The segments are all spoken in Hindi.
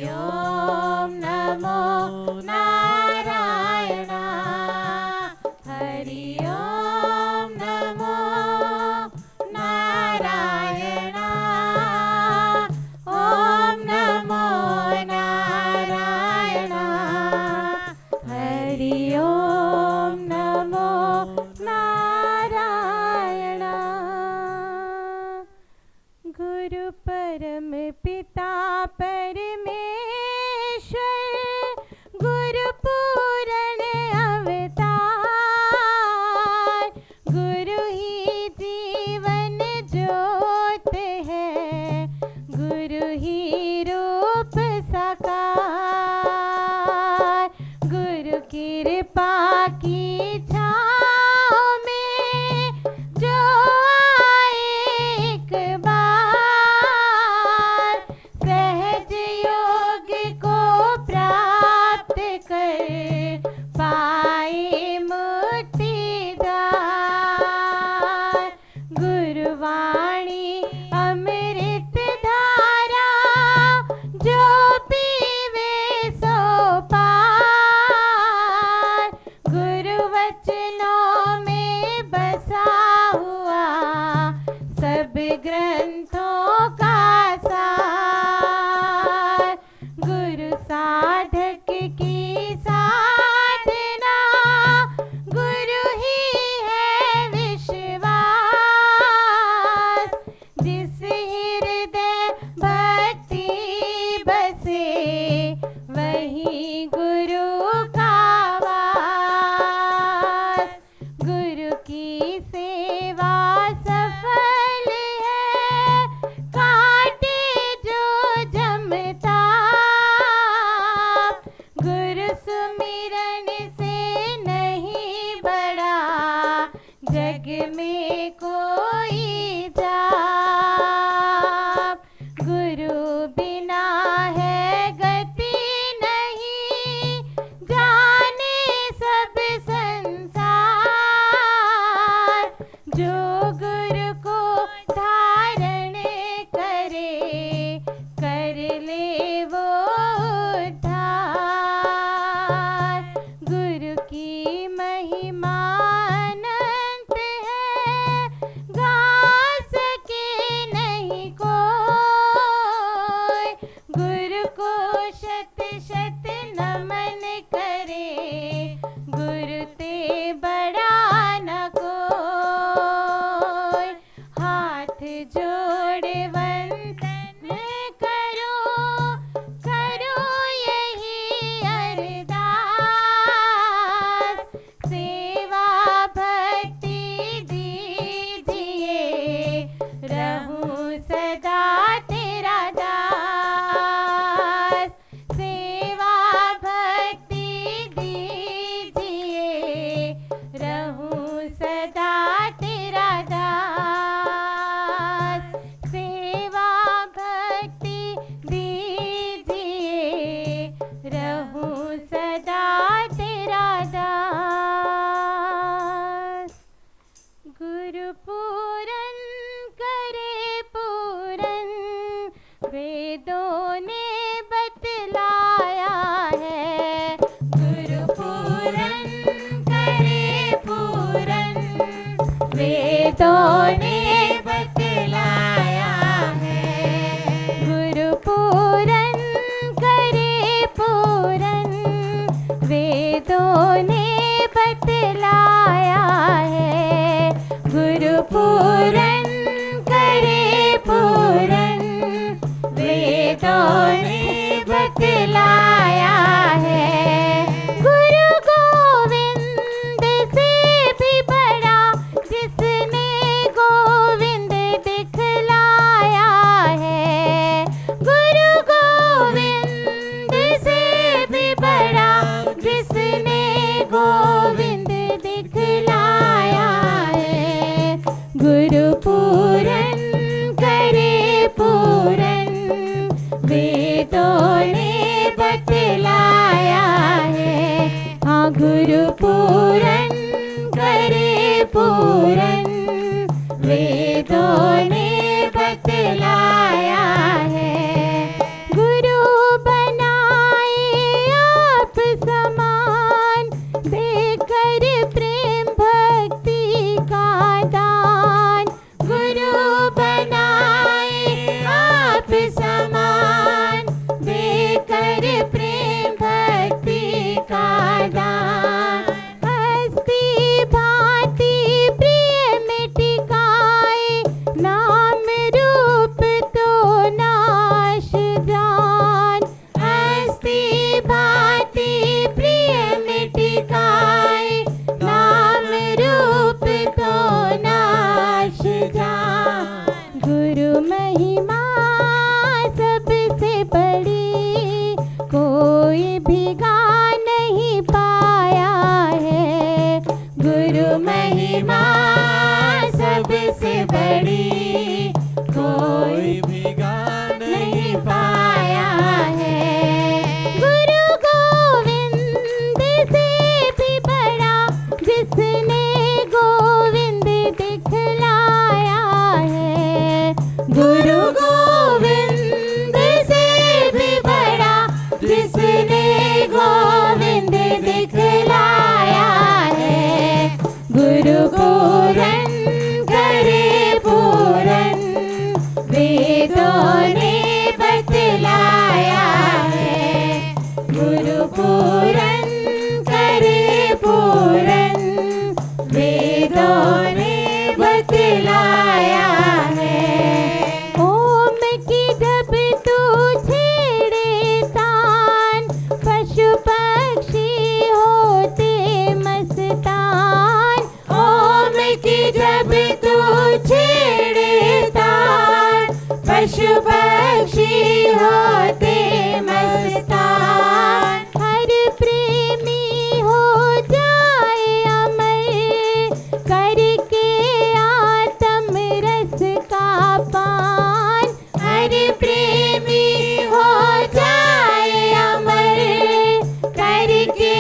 ओम नमो नारायण हरि ओम नमो नारायण ओम नमो नारायण हरि ओम नमो नारायण। गुरु परम पिता परमेश्वर गुरु पूर्ण अवतार गुरु ही जीवन ज्योत है गुरु ही रूप साकार गुरु कृपा की छाँव में जो आए एक बार सहज योग को प्राप्त कर पाए मुक्तिदार गुरुवाणी अमृत धारा जो पीवे सो पार गुरु वचनों में बसा हुआ सब ग्रंथों का सार गुरु साधक की साधना गुरु ही है विश्वास जिस हृदय भक्ति बसे वही गुरु का वास गुरु की सेवा सफल है काटे जो जमता गुरु सुमिरन से नहीं बड़ा जग में कोई जाप गुरु बिना है गति नहीं जाने सब संसार जो गुरु को धारण करे कर ले वो उद्धार गुरु की महिमा अनंत है गा सके नहीं कोई गुरु को शत शत नमन करे गुरु ते बड़ा न कोई हाथ जोड़ वंदन करो करो यही अरदास सेवा भक्ति दीजिए रहूं सदा तेरा दास सेवा भक्ति दीजिए रहूं सदा तेरा दास सेवा भक्ति दीजिए रहूं सदा तेरा दास गुरु पूरन करे पूरन वेदों ने बतलाया है गुरु पूरन करे पूरन वेदों ने बतलाया है गुरु पूरन करे पूरन वेदों ने बतलाया है गुरु पूरन करे पूरन वेदों ने बतलाया है गुरु गोविंद से भी बड़ा जिसने गोविंद दिखलाया है गुरु गोविंद से भी बड़ा जिसने गोविंद दिखलाया है गुरु पूरन करे पूरन वेदों ने बतलाया है हाँ गुरु पूरन करे पूरन वेदों ने बतलाया है गुरु बना हर प्रेम भक्ति का दान। हस्ती भांति प्रिय में टिकाए, नाम रूप तो नाश जान। हस्ती भांति प्रिय में टिकाए, नाम रूप तो नाश जान। गुरु महिमा सबसे बड़ी, कोई भी गा नहीं पाया है। गुरु महिमा सबसे बड़ी, कोई भी गा नहीं पाया है। गुरु गोविंद से भी बड़ा, जिसने गोविंद दिखलाया है। गुरु गोविंद से भी बड़ा, जिसने गोविंद दिखलाया है। गुरु पूरन करे पूरन, वेदों ने बतलाया है। गुरु पूरन करे पूरन, वेदों ने बतलाया है। ओम की जब तू छेड़े तान, पशु पक्षी होते मस्तान। ओम की जब तू छेड़े तान, पशु पक्षी होते मस्तान। हर प्रेमी हो जाए अमर, करके आत्म रस का पान। हर प्रेमी हो जाए अमर, करके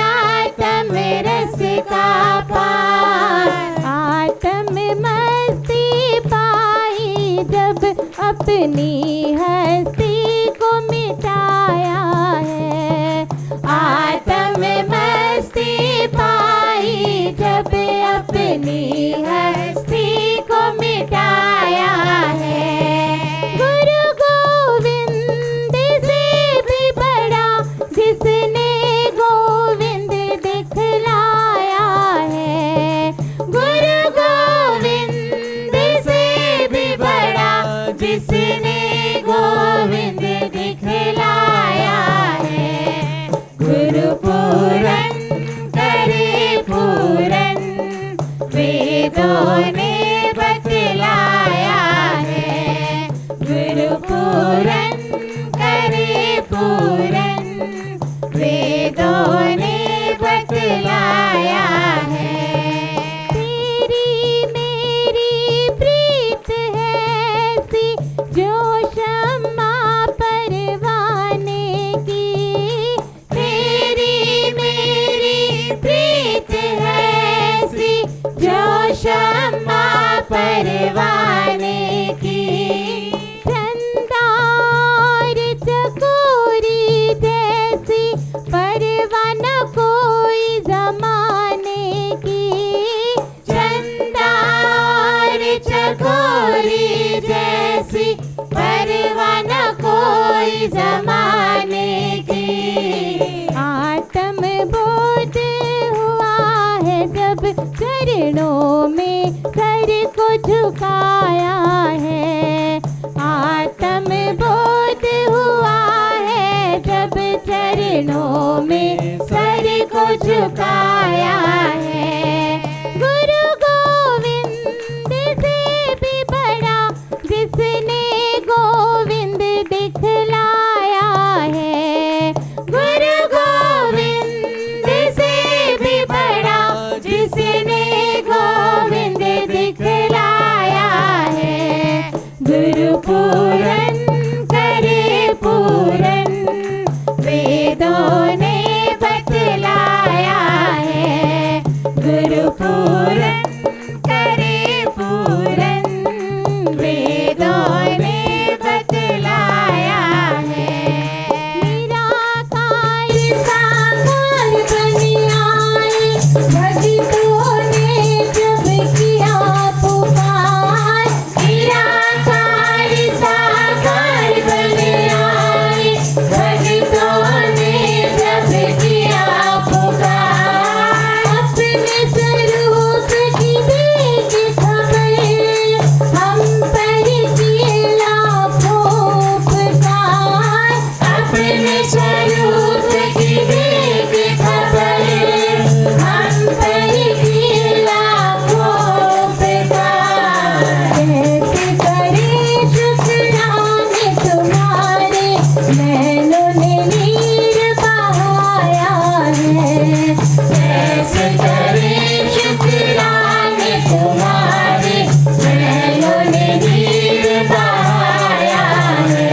आत्म रस का पान। आत्म मस्ती पाई जब अपनी हस्ती को मिटाया है। आत्म मस्ती पाई जब अपनी हस्ती को मिटाया है। गुरु गोविंद से भी बड़ा, जिसने गोविंद दिखलाया है। गुरु गोविंद से भी बड़ा, जिसने गोविंद दिखलाया है। गुरु पूरन करे पूरन, वेदों ने बतलाया है। गुरु पूरन करे पूरन, वेदों ने बतलाया है। तेरी मेरी प्रीत है ऐसी, जो शम्मा परवाने की। तेरी मेरी प्रीत है ऐसी, जो शम्मा परवाने की। चंदा और चकोरी जैसी, परवाना कोई जमाने की। चंदा और चकोरी जैसी, परवाना कोई जमाने की। आत्म बोध हुआ है जब चरणों में सर को झुकाया है। आत्म बोध हुआ है जब चरणों में सर को झुकाया है। गुरु गोविंद से भी बड़ा, जिसने गोविंद दिखलाया है। गुरु गोविंद से भी बड़ा, जिसने गोविंद दिखलाया है। गुरु पूरन करे पूरन, वेदों ने बतलाया है। स्वरूप की वेद खबर हम पर की लाखों प्रकार। कैसे करें शुक्राने तुम्हारे, नैनों ने नीर बहाया है। कैसे करें शुक्राने तुम्हारे, नैनों ने नीर बहाया है।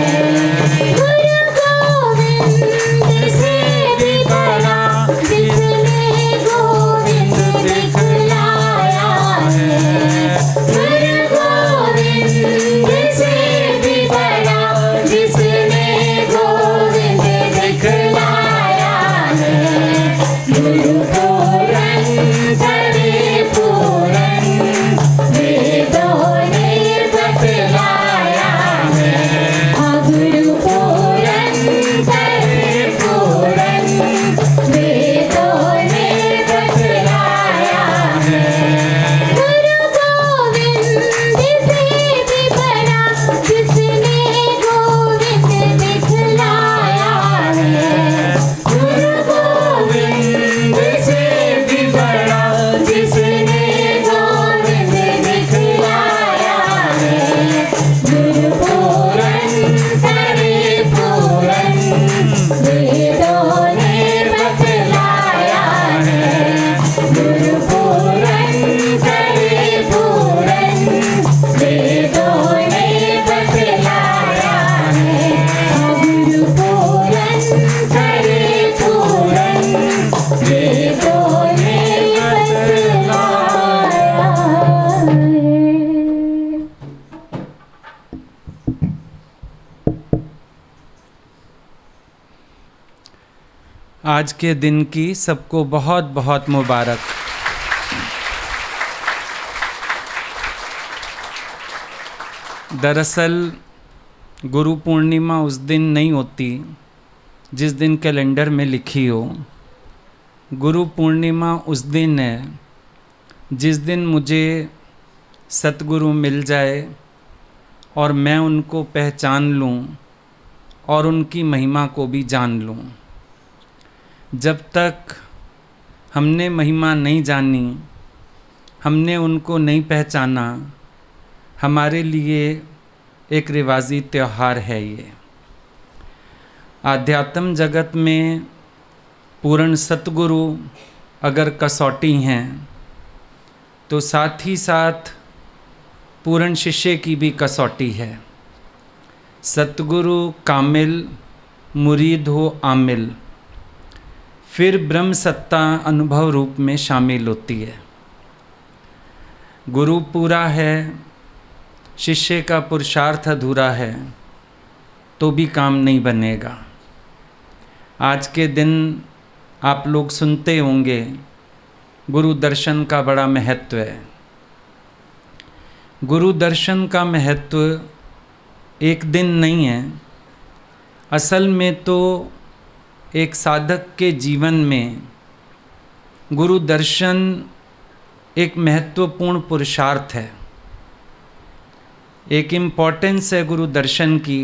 गुरु गोविंद से भी बड़ा जिसने गोविंद दिखलाया है। गुरु गोविंद से भी बड़ा जिसने गोविंद दिखलाया है। गुरु पूरन करे पूरन, वेदों ने बतलाया है। हाँ गुरु पूरन करे पूरन, वेदों ने बतलाया है। गुरु गोविंद से भी बड़ा जिसने गोविंद दिखलाया है। गुरु गोविंद से भी बड़ा जिसने गोविंद दिखलाया है। गुरु पूरन करे पूरन, वेदों ने बतलाया है। गुरु पूरन करे पूरन, वेदों ने बतलाया है। गुरु पूरन करे पूरन, वेदों ने बतलाया है। आज के दिन की सबको बहुत बहुत मुबारक। दरअसल गुरु पूर्णिमा उस दिन नहीं होती जिस दिन कैलेंडर में लिखी हो। गुरु पूर्णिमा उस दिन है जिस दिन मुझे सतगुरु मिल जाए और मैं उनको पहचान लूँ और उनकी महिमा को भी जान लूँ। जब तक हमने महिमा नहीं जानी, हमने उनको नहीं पहचाना, हमारे लिए एक रिवाजी त्यौहार है ये। आध्यात्म जगत में पूर्ण सतगुरु अगर कसौटी हैं तो साथ ही साथ पूर्ण शिष्य की भी कसौटी है। सतगुरु कामिल, मुरीद हो आमिल, फिर ब्रह्म सत्ता अनुभव रूप में शामिल होती है। गुरु पूरा है, शिष्य का पुरुषार्थ अधूरा है तो भी काम नहीं बनेगा। आज के दिन आप लोग सुनते होंगे गुरु दर्शन का बड़ा महत्व है। गुरु दर्शन का महत्व एक दिन नहीं है, असल में तो एक साधक के जीवन में गुरु दर्शन एक महत्वपूर्ण पुरुषार्थ है, एक इम्पोर्टेंस है गुरु दर्शन की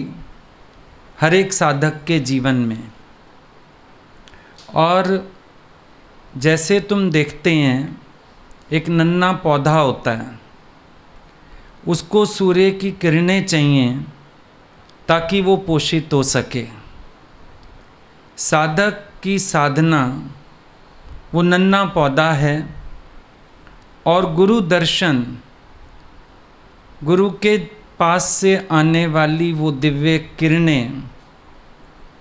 हर एक साधक के जीवन में। और जैसे तुम देखते हैं एक नन्हा पौधा होता है, उसको सूर्य की किरणें चाहिए ताकि वो पोषित हो सके। साधक की साधना वो नन्हा पौधा है और गुरु दर्शन, गुरु के पास से आने वाली वो दिव्य किरणें,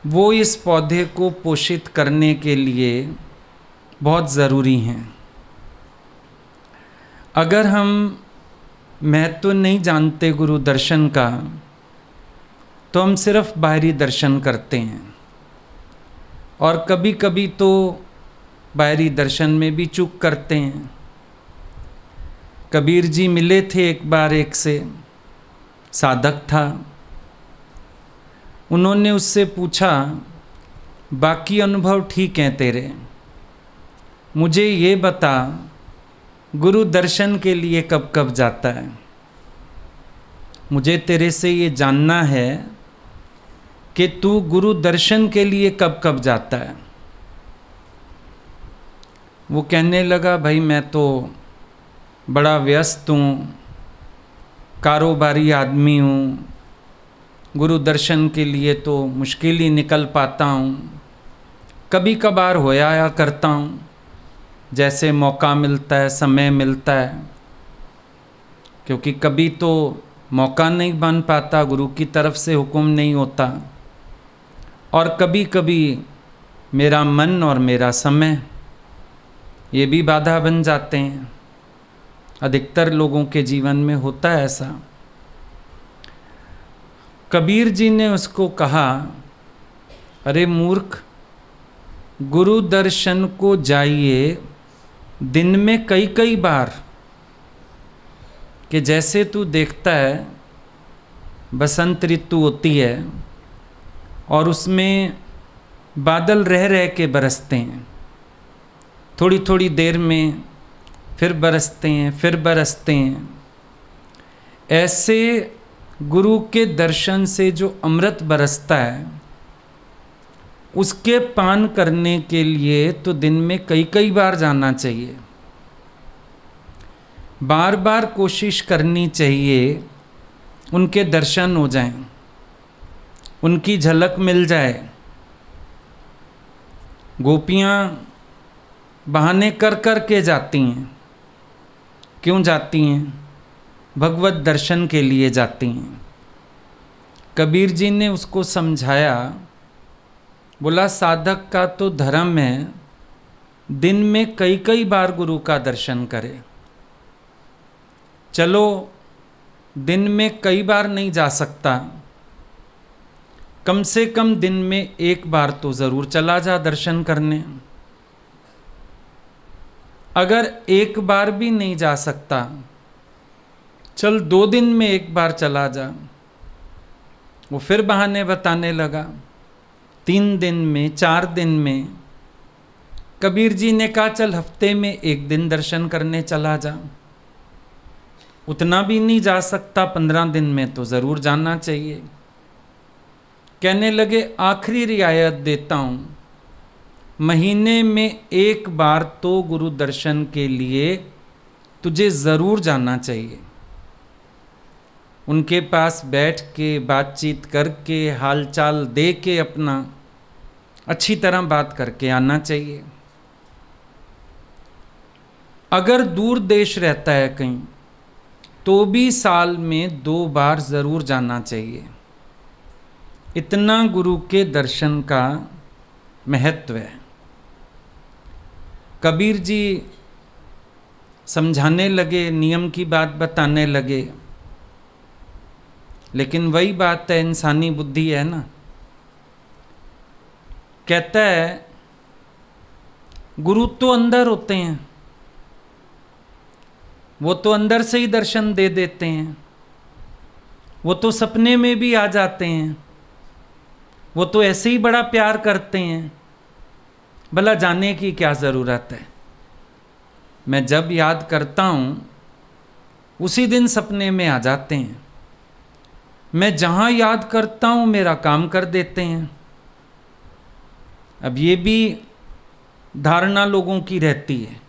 वो इस पौधे को पोषित करने के लिए बहुत ज़रूरी हैं। अगर हम महत्व नहीं जानते गुरु दर्शन का तो हम सिर्फ बाहरी दर्शन करते हैं और कभी कभी तो बाहरी दर्शन में भी चूक करते हैं। कबीर जी मिले थे एक बार एक से, साधक था। उन्होंने उससे पूछा, बाकी अनुभव ठीक हैं तेरे, मुझे ये बता गुरु दर्शन के लिए कब कब जाता है। मुझे तेरे से ये जानना है कि तू गुरु दर्शन के लिए कब कब जाता है। वो कहने लगा, भाई मैं तो बड़ा व्यस्त हूँ, कारोबारी आदमी हूँ, गुरु दर्शन के लिए तो मुश्किल ही निकल पाता हूँ, कभी कभार होया या करता हूँ, जैसे मौका मिलता है, समय मिलता है, क्योंकि कभी तो मौका नहीं बन पाता, गुरु की तरफ से हुक्म नहीं होता, और कभी कभी मेरा मन और मेरा समय ये भी बाधा बन जाते हैं। अधिकतर लोगों के जीवन में होता है ऐसा। कबीर जी ने उसको कहा, अरे मूर्ख, गुरु दर्शन को जाइए दिन में कई कई बार, कि जैसे तू देखता है बसंत ऋतु होती है और उसमें बादल रह रह के बरसते हैं, थोड़ी थोड़ी देर में फिर बरसते हैं, फिर बरसते हैं। ऐसे गुरु के दर्शन से जो अमृत बरसता है, उसके पान करने के लिए तो दिन में कई कई बार जाना चाहिए। बार बार कोशिश करनी चाहिए उनके दर्शन हो जाएं, उनकी झलक मिल जाए। गोपियाँ बहाने कर कर के जाती हैं। क्यों जाती हैं? भगवत दर्शन के लिए जाती हैं। कबीर जी ने उसको समझाया, बोला साधक का तो धर्म है दिन में कई कई बार गुरु का दर्शन करे। चलो दिन में कई बार नहीं जा सकता, कम से कम दिन में एक बार तो जरूर चला जा दर्शन करने। अगर एक बार भी नहीं जा सकता, चल 2 दिन में एक बार चला जा। वो फिर बहाने बताने लगा, 3 दिन में, 4 दिन में। कबीर जी ने कहा, चल हफ्ते में 1 दिन दर्शन करने चला जा। उतना भी नहीं जा सकता, 15 दिन में तो जरूर जाना चाहिए। कहने लगे, आखिरी रियायत देता हूं, महीने में 1 बार तो गुरु दर्शन के लिए तुझे जरूर जाना चाहिए। उनके पास बैठ के बातचीत करके हालचाल दे के अपना अच्छी तरह बात करके आना चाहिए। अगर दूर देश रहता है कहीं, तो भी साल में 2 बार जरूर जाना चाहिए। इतना गुरु के दर्शन का महत्व है। कबीर जी समझाने लगे, नियम की बात बताने लगे, लेकिन वही बात है, इंसानी बुद्धि है ना। कहता है गुरु तो अंदर होते हैं, वो तो अंदर से ही दर्शन दे देते हैं, वो तो सपने में भी आ जाते हैं, वो तो ऐसे ही बड़ा प्यार करते हैं, भला जाने की क्या ज़रूरत है। मैं जब याद करता हूँ उसी दिन सपने में आ जाते हैं। मैं जहाँ याद करता हूँ मेरा काम कर देते हैं। अब ये भी धारणा लोगों की रहती है,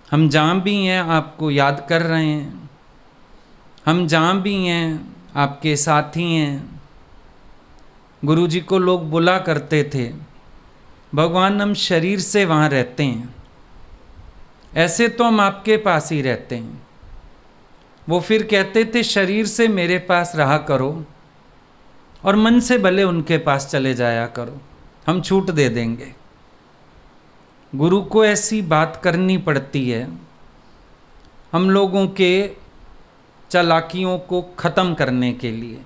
हम जहाँ भी हैं आपको याद कर रहे हैं, हम जहाँ भी हैं आपके साथी हैं। गुरु जी को लोग बुला करते थे, भगवान हम शरीर से वहाँ रहते हैं, ऐसे तो हम आपके पास ही रहते हैं। वो फिर कहते थे शरीर से मेरे पास रहा करो और मन से भले उनके पास चले जाया करो, हम छूट दे देंगे। गुरु को ऐसी बात करनी पड़ती है हम लोगों के चालाकियों को ख़त्म करने के लिए,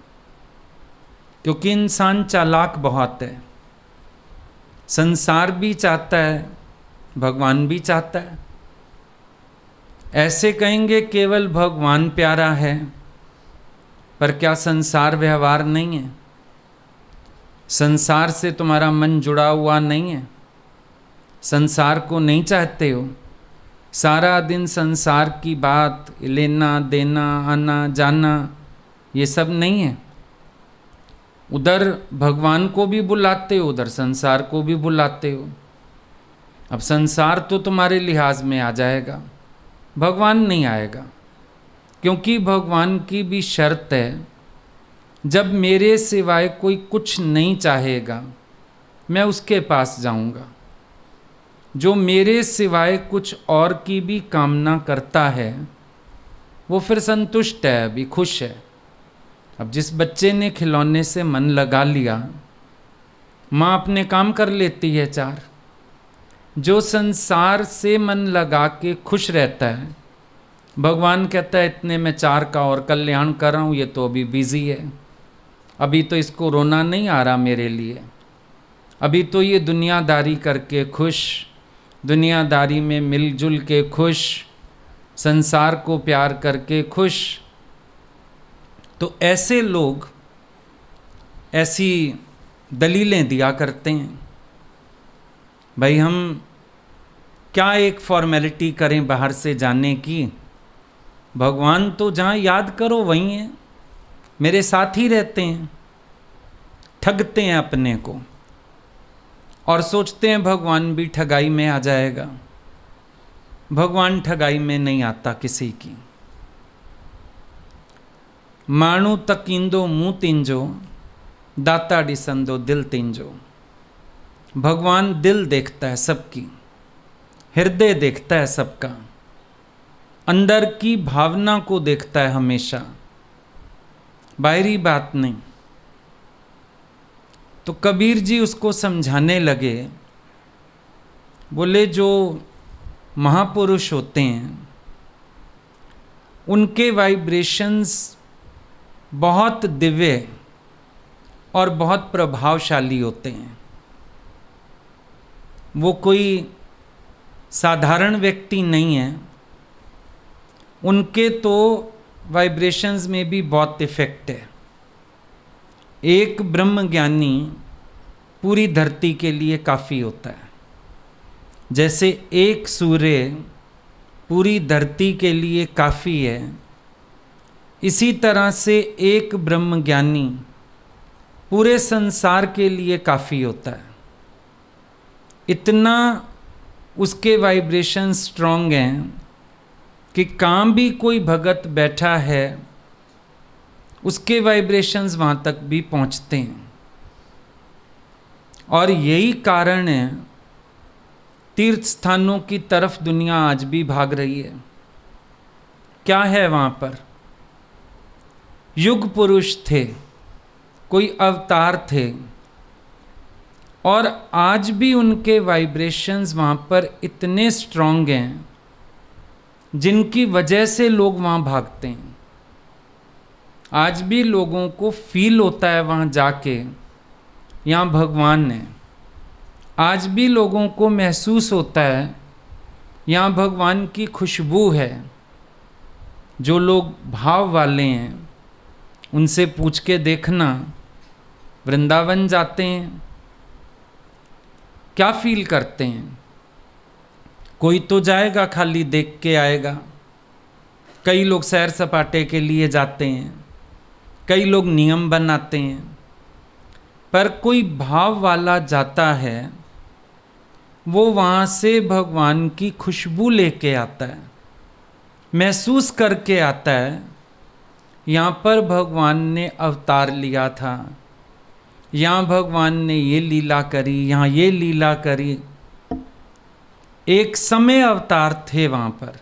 क्योंकि इंसान चालाक बहुत है। संसार भी चाहता है, भगवान भी चाहता है। ऐसे कहेंगे केवल भगवान प्यारा है, पर क्या संसार व्यवहार नहीं है? संसार से तुम्हारा मन जुड़ा हुआ नहीं है? संसार को नहीं चाहते हो? सारा दिन संसार की बात, लेना देना, आना जाना, ये सब नहीं है? उधर भगवान को भी बुलाते हो, उधर संसार को भी बुलाते हो। अब संसार तो तुम्हारे लिहाज में आ जाएगा, भगवान नहीं आएगा, क्योंकि भगवान की भी शर्त है, जब मेरे सिवाय कोई कुछ नहीं चाहेगा मैं उसके पास जाऊंगा। जो मेरे सिवाय कुछ और की भी कामना करता है वो फिर संतुष्ट है, अभी खुश है। अब जिस बच्चे ने खिलौने से मन लगा लिया, माँ अपने काम कर लेती है चार। जो संसार से मन लगा के खुश रहता है, भगवान कहता है इतने में चार का और कल्याण कर रहा हूँ, ये तो अभी बिजी है, अभी तो इसको रोना नहीं आ रहा मेरे लिए, अभी तो ये दुनियादारी करके खुश, दुनियादारी में मिलजुल के खुश, संसार को प्यार करके खुश। तो ऐसे लोग ऐसी दलीलें दिया करते हैं, भाई हम क्या एक फॉर्मेलिटी करें बाहर से जाने की, भगवान तो जहाँ याद करो वहीं हैं, मेरे साथ ही रहते हैं। ठगते हैं अपने को और सोचते हैं भगवान भी ठगाई में आ जाएगा। भगवान ठगाई में नहीं आता किसी की। माणू तकींदो मुंह तिंजो, दाता डिसंदो दिल तिंजो। भगवान दिल देखता है सबकी, हृदय देखता है सबका, अंदर की भावना को देखता है हमेशा, बाहरी बात नहीं। तो कबीर जी उसको समझाने लगे, बोले जो महापुरुष होते हैं उनके वाइब्रेशंस बहुत दिव्य और बहुत प्रभावशाली होते हैं। वो कोई साधारण व्यक्ति नहीं है, उनके तो वाइब्रेशंस में भी बहुत इफेक्ट है। एक ब्रह्म ज्ञानी पूरी धरती के लिए काफ़ी होता है, जैसे एक सूर्य पूरी धरती के लिए काफ़ी है, इसी तरह से एक ब्रह्म ज्ञानी पूरे संसार के लिए काफ़ी होता है। इतना उसके वाइब्रेशन स्ट्रॉन्ग हैं कि कहाँ भी कोई भगत बैठा है उसके वाइब्रेशंस वहाँ तक भी पहुँचते हैं। और यही कारण है तीर्थ स्थानों की तरफ दुनिया आज भी भाग रही है। क्या है वहाँ पर? युग पुरुष थे, कोई अवतार थे, और आज भी उनके वाइब्रेशंस वहाँ पर इतने स्ट्रॉन्ग हैं जिनकी वजह से लोग वहाँ भागते हैं। आज भी लोगों को फील होता है वहाँ जाके यहाँ भगवान है। आज भी लोगों को महसूस होता है यहाँ भगवान की खुशबू है। जो लोग भाव वाले हैं उनसे पूछ के देखना, वृंदावन जाते हैं क्या फील करते हैं? कोई तो जाएगा खाली देख के आएगा, कई लोग सैर सपाटे के लिए जाते हैं, कई लोग नियम बनाते हैं, पर कोई भाव वाला जाता है, वो वहाँ से भगवान की खुशबू लेके आता है, महसूस करके आता है यहाँ पर भगवान ने अवतार लिया था, यहाँ भगवान ने ये लीला करी, यहाँ ये लीला करी। एक समय अवतार थे वहाँ पर।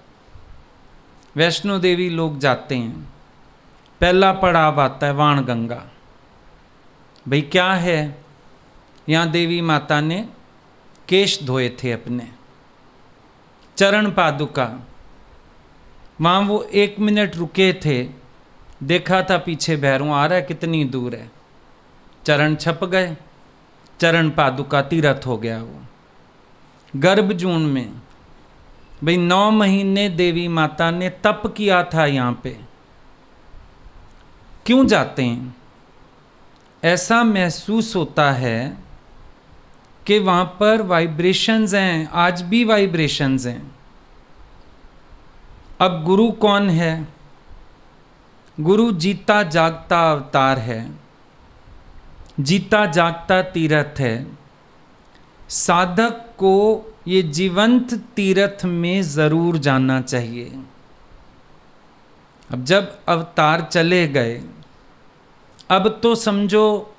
वैष्णो देवी लोग जाते हैं, पहला पड़ाव आता है वाण गंगा। भाई क्या है? यहाँ देवी माता ने केश धोए थे अपने, चरण पादुका। वहाँ वो 1 मिनट रुके थे, देखा था पीछे भैरव आ रहा है, कितनी दूर है, चरण छप गए, चरण पादुका तीर्थ हो गया। वो गर्भ जून में भाई 9 महीने देवी माता ने तप किया था यहाँ पे। क्यों जाते हैं? ऐसा महसूस होता है कि वहाँ पर वाइब्रेशंस हैं, आज भी वाइब्रेशंस हैं। अब गुरु कौन है? गुरु जीता जागता अवतार है। जीता जागता तीर्थ है। साधक को ये जीवंत तीर्थ में ज़रूर जाना चाहिए। अब जब अवतार चले गए, अब तो समझो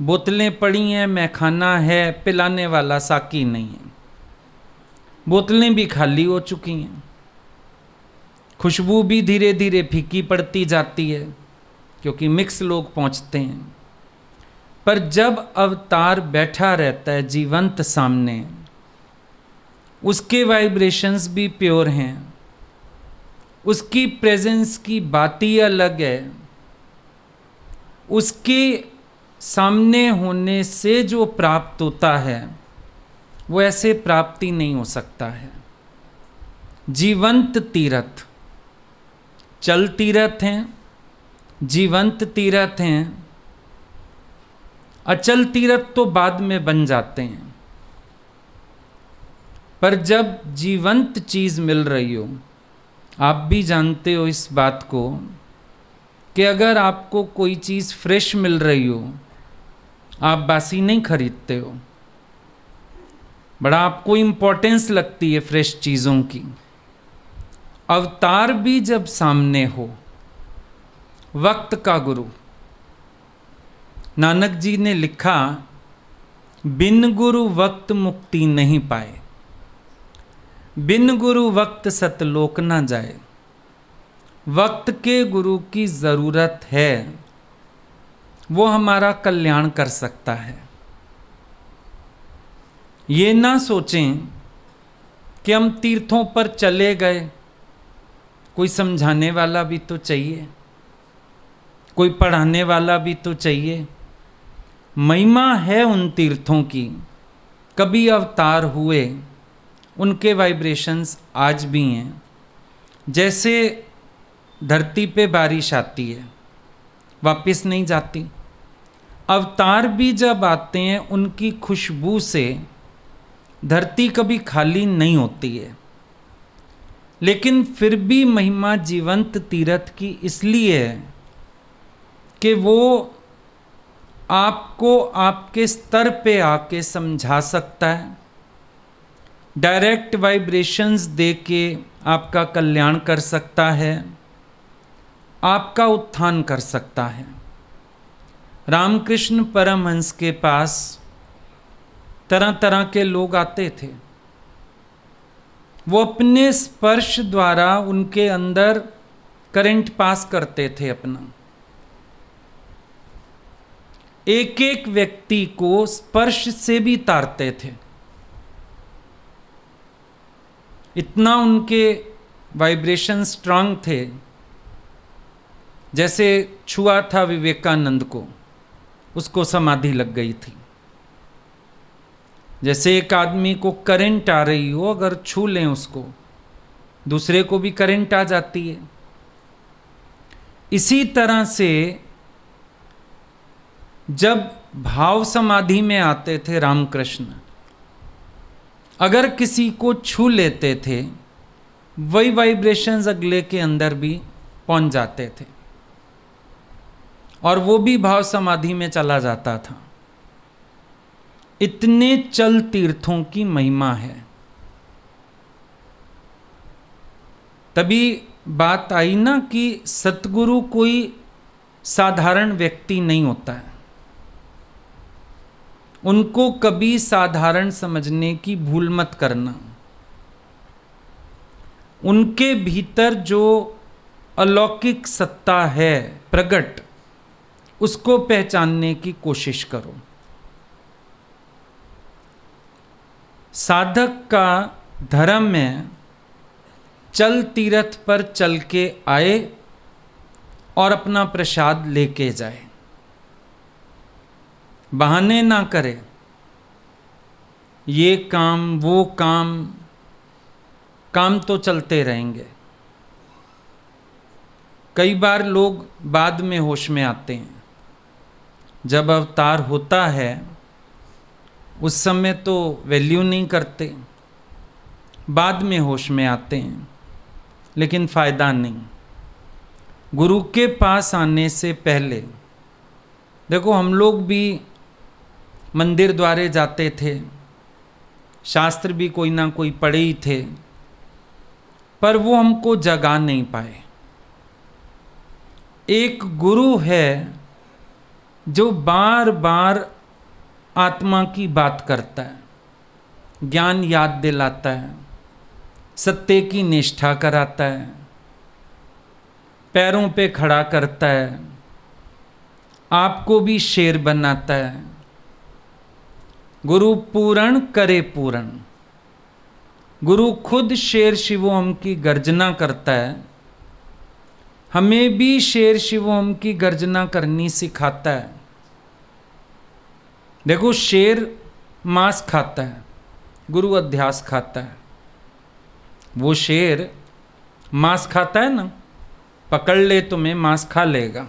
बोतलें पड़ी हैं, मैखाना है, पिलाने वाला साकी नहीं है। बोतलें भी खाली हो चुकी हैं, खुशबू भी धीरे धीरे फीकी पड़ती जाती है, क्योंकि मिक्स लोग पहुंचते हैं। पर जब अवतार बैठा रहता है जीवंत सामने, उसके वाइब्रेशंस भी प्योर हैं, उसकी प्रेजेंस की बात ही अलग है। उसके सामने होने से जो प्राप्त होता है वो ऐसे प्राप्ति नहीं हो सकता है। जीवंत तीर्थ, चल तीर्थ हैं, जीवंत तीर्थ हैं। अचल तीर्थ तो बाद में बन जाते हैं, पर जब जीवंत चीज मिल रही हो, आप भी जानते हो इस बात को कि अगर आपको कोई चीज फ्रेश मिल रही हो, आप बासी नहीं खरीदते हो। बड़ा आपको इंपॉर्टेंस लगती है फ्रेश चीजों की। अवतार भी जब सामने हो, वक्त का गुरु, नानक जी ने लिखा, बिन गुरु वक्त मुक्ति नहीं पाए, बिन गुरु वक्त सतलोक ना जाए। वक्त के गुरु की जरूरत है, वो हमारा कल्याण कर सकता है। ये ना सोचें कि हम तीर्थों पर चले गए, कोई समझाने वाला भी तो चाहिए, कोई पढ़ाने वाला भी तो चाहिए। महिमा है उन तीर्थों की, कभी अवतार हुए, उनके वाइब्रेशंस आज भी हैं। जैसे धरती पे बारिश आती है, वापस नहीं जाती, अवतार भी जब आते हैं उनकी खुशबू से धरती कभी खाली नहीं होती है। लेकिन फिर भी महिमा जीवंत तीर्थ की इसलिए है कि वो आपको आपके स्तर पे आके समझा सकता है, डायरेक्ट वाइब्रेशंस दे के आपका कल्याण कर सकता है, आपका उत्थान कर सकता है। रामकृष्ण परमहंस के पास तरह तरह के लोग आते थे, वो अपने स्पर्श द्वारा उनके अंदर करंट पास करते थे अपना। एक एक व्यक्ति को स्पर्श से भी तारते थे, इतना उनके वाइब्रेशन स्ट्रांग थे। जैसे छुआ था विवेकानंद को, उसको समाधि लग गई थी। जैसे एक आदमी को करंट आ रही हो, अगर छू लें उसको, दूसरे को भी करंट आ जाती है। इसी तरह से जब भाव समाधि में आते थे रामकृष्ण, अगर किसी को छू लेते थे, वही वाइब्रेशंस अगले के अंदर भी पहुंच जाते थे और वो भी भाव समाधि में चला जाता था। इतने चल तीर्थों की महिमा है। तभी बात आई ना कि सतगुरु कोई साधारण व्यक्ति नहीं होता है। उनको कभी साधारण समझने की भूल मत करना। उनके भीतर जो अलौकिक सत्ता है प्रकट, उसको पहचानने की कोशिश करो। साधक का धर्म है चल तीर्थ पर चल के आए और अपना प्रसाद लेके जाए, बहाने ना करे, ये काम वो काम, काम तो चलते रहेंगे। कई बार लोग बाद में होश में आते हैं, जब अवतार होता है उस समय तो वैल्यू नहीं करते, बाद में होश में आते हैं, लेकिन फ़ायदा नहीं। गुरु के पास आने से पहले देखो, हम लोग भी मंदिर द्वारे जाते थे, शास्त्र भी कोई ना कोई पढ़े ही थे, पर वो हमको जगा नहीं पाए। एक गुरु है जो बार बार आत्मा की बात करता है, ज्ञान याद दिलाता है, सत्य की निष्ठा कराता है, पैरों पे खड़ा करता है, आपको भी शेर बनाता है। गुरु पूर्ण करे पूर्ण। गुरु खुद शेर शिवोहम की गर्जना करता है, हमें भी शेर शिवोहम की गर्जना करनी सिखाता है। देखो, शेर मांस खाता है, गुरु अध्यास खाता है। वो शेर मांस खाता है ना, पकड़ ले तुम्हें मांस खा लेगा।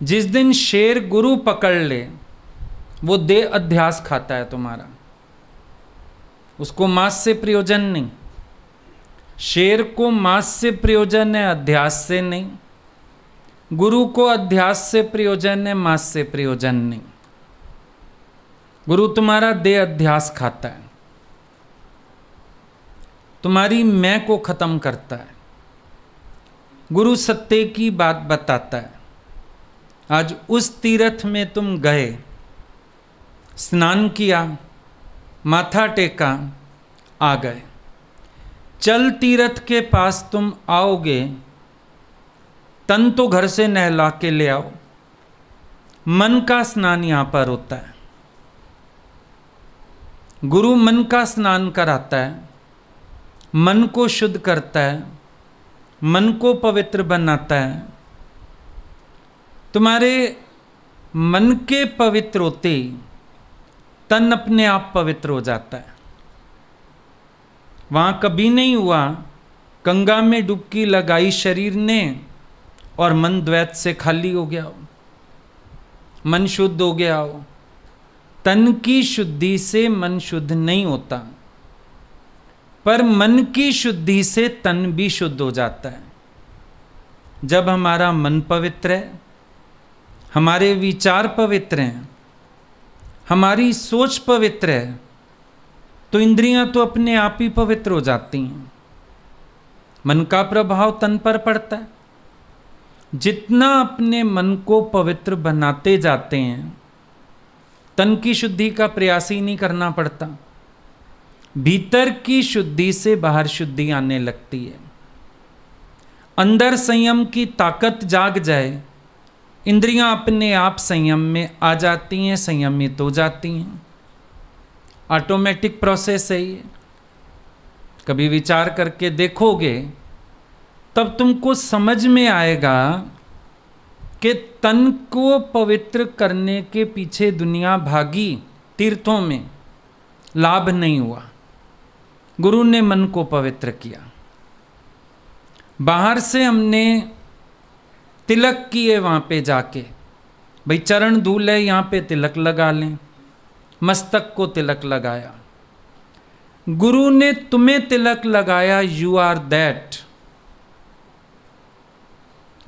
जिस दिन शेर गुरु पकड़ ले, वो देह अध्यास खाता है तुम्हारा, उसको मांस से प्रयोजन नहीं। शेर को मांस से प्रयोजन है, अध्यास से नहीं। गुरु को अध्यास से प्रयोजन है, मांस से प्रयोजन नहीं। गुरु तुम्हारा देह अध्यास खाता है, तुम्हारी मैं को खत्म करता है। गुरु सत्य की बात बताता है। आज उस तीर्थ में तुम गए, स्नान किया, माथा टेका, आ गए। चल तीर्थ के पास तुम आओगे, तन तो घर से नहला के ले आओ। मन का स्नान यहां पर होता है। गुरु मन का स्नान कराता है, मन को शुद्ध करता है, मन को पवित्र बनाता है। तुम्हारे मन के पवित्र होते ही तन अपने आप पवित्र हो जाता है। वहां कभी नहीं हुआ गंगा में डुबकी लगाई शरीर ने और मन द्वैत से खाली हो गया हो, मन शुद्ध हो गया हो। तन की शुद्धि से मन शुद्ध नहीं होता, पर मन की शुद्धि से तन भी शुद्ध हो जाता है। जब हमारा मन पवित्र है, हमारे विचार पवित्र हैं, हमारी सोच पवित्र है, तो इंद्रियां तो अपने आप ही पवित्र हो जाती हैं। मन का प्रभाव तन पर पड़ता है। जितना अपने मन को पवित्र बनाते जाते हैं, तन की शुद्धि का प्रयास ही नहीं करना पड़ता। भीतर की शुद्धि से बाहर शुद्धि आने लगती है। अंदर संयम की ताकत जाग जाए, इंद्रियां अपने आप संयम में आ जाती हैं, संयमित हो जाती हैं। ऑटोमेटिक प्रोसेस है ये। कभी विचार करके देखोगे तब तुमको समझ में आएगा कि तन को पवित्र करने के पीछे दुनिया भागी, तीर्थों में लाभ नहीं हुआ। गुरु ने मन को पवित्र किया। बाहर से हमने तिलक किए वहां पे जाके, भाई चरण धूल है, यहां पे तिलक लगा लें, मस्तक को तिलक लगाया। गुरु ने तुम्हें तिलक लगाया, यू आर दैट।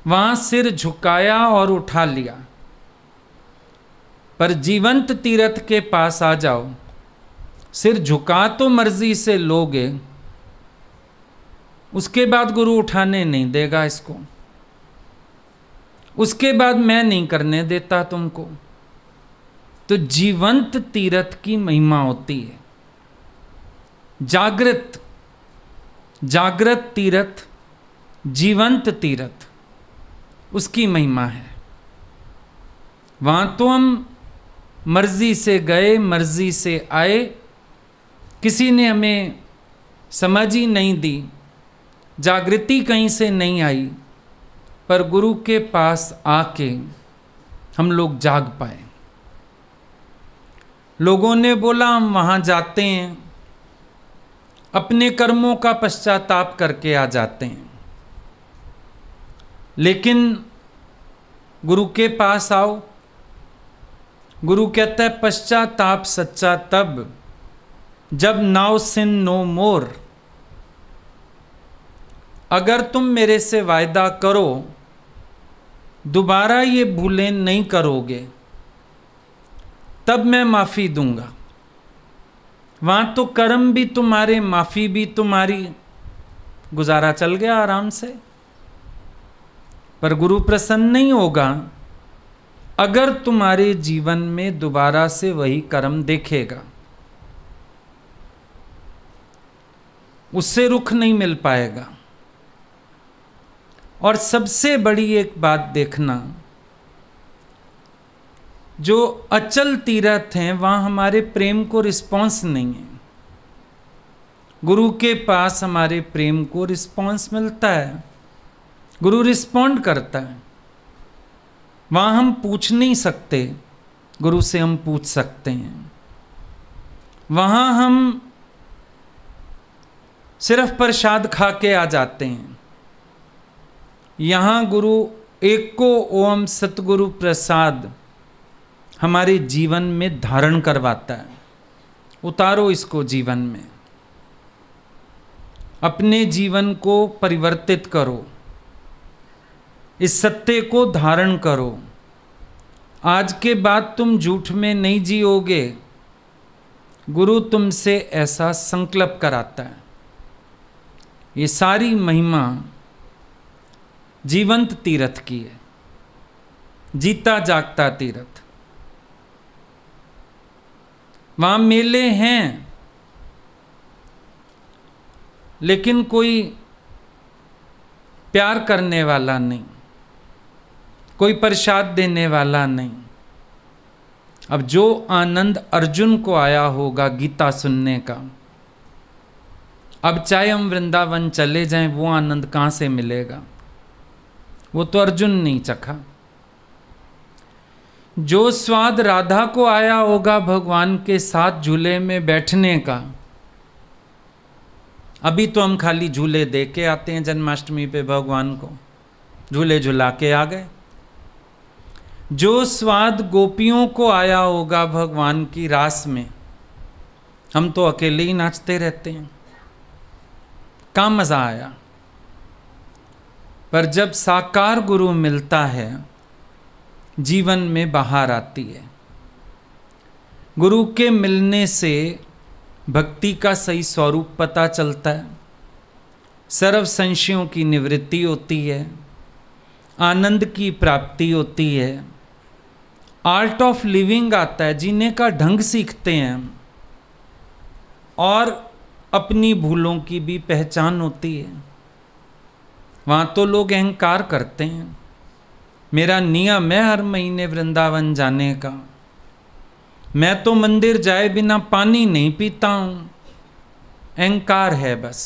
वहां सिर झुकाया और उठा लिया। पर जीवंत तीर्थ के पास आ जाओ, सिर झुका तो मर्जी से लोगे, उसके बाद गुरु उठाने नहीं देगा इसको, उसके बाद मैं नहीं करने देता तुमको। तो जीवंत तीर्थ की महिमा होती है। जागृत जागृत तीर्थ, जीवंत तीर्थ, उसकी महिमा है। वहां तो हम मर्जी से गए, मर्जी से आए, किसी ने हमें समझ ही नहीं दी, जागृति कहीं से नहीं आई। पर गुरु के पास आके हम लोग जाग पाए। लोगों ने बोला हम वहां जाते हैं, अपने कर्मों का पश्चाताप करके आ जाते हैं। लेकिन गुरु के पास आओ, गुरु कहता है पश्चाताप सच्चा तब जब नाउ सिन नो मोर। अगर तुम मेरे से वायदा करो दोबारा ये भूलें नहीं करोगे तब मैं माफ़ी दूंगा। वहाँ तो कर्म भी तुम्हारे, माफ़ी भी तुम्हारी, गुजारा चल गया आराम से। पर गुरु प्रसन्न नहीं होगा अगर तुम्हारे जीवन में दोबारा से वही कर्म देखेगा, उससे रुख नहीं मिल पाएगा। और सबसे बड़ी एक बात देखना, जो अचल तीर्थ हैं वहाँ हमारे प्रेम को रिस्पॉन्स नहीं है। गुरु के पास हमारे प्रेम को रिस्पॉन्स मिलता है, गुरु रिस्पॉन्ड करता है। वहाँ हम पूछ नहीं सकते, गुरु से हम पूछ सकते हैं। वहाँ हम सिर्फ प्रसाद खा के आ जाते हैं। यहाँ गुरु एक को ओम सतगुरु प्रसाद हमारे जीवन में धारण करवाता है। उतारो इसको जीवन में, अपने जीवन को परिवर्तित करो, इस सत्य को धारण करो। आज के बाद तुम झूठ में नहीं जियोगे, गुरु तुमसे ऐसा संकल्प कराता है। ये सारी महिमा जीवंत तीर्थ की है, जीता जागता तीर्थ। वहाँ मेले हैं लेकिन कोई प्यार करने वाला नहीं, कोई प्रसाद देने वाला नहीं। अब जो आनंद अर्जुन को आया होगा गीता सुनने का, अब चाहे हम वृंदावन चले जाएं, वो आनंद कहाँ से मिलेगा? वो तो अर्जुन नहीं चखा। जो स्वाद राधा को आया होगा भगवान के साथ झूले में बैठने का, अभी तो हम खाली झूले दे के आते हैं जन्माष्टमी पे, भगवान को झूले झुला के आ गए। जो स्वाद गोपियों को आया होगा भगवान की रास में, हम तो अकेले ही नाचते रहते हैं, क्या मजा आया। पर जब साकार गुरु मिलता है, जीवन में बाहर आती है। गुरु के मिलने से भक्ति का सही स्वरूप पता चलता है, सर्व संशयों की निवृत्ति होती है, आनंद की प्राप्ति होती है, आर्ट ऑफ लिविंग आता है, जीने का ढंग सीखते हैं हम, और अपनी भूलों की भी पहचान होती है। वहाँ तो लोग अहंकार करते हैं, मेरा नियम है हर महीने वृंदावन जाने का, मैं तो मंदिर जाए बिना पानी नहीं पीता हूँ। अहंकार है बस।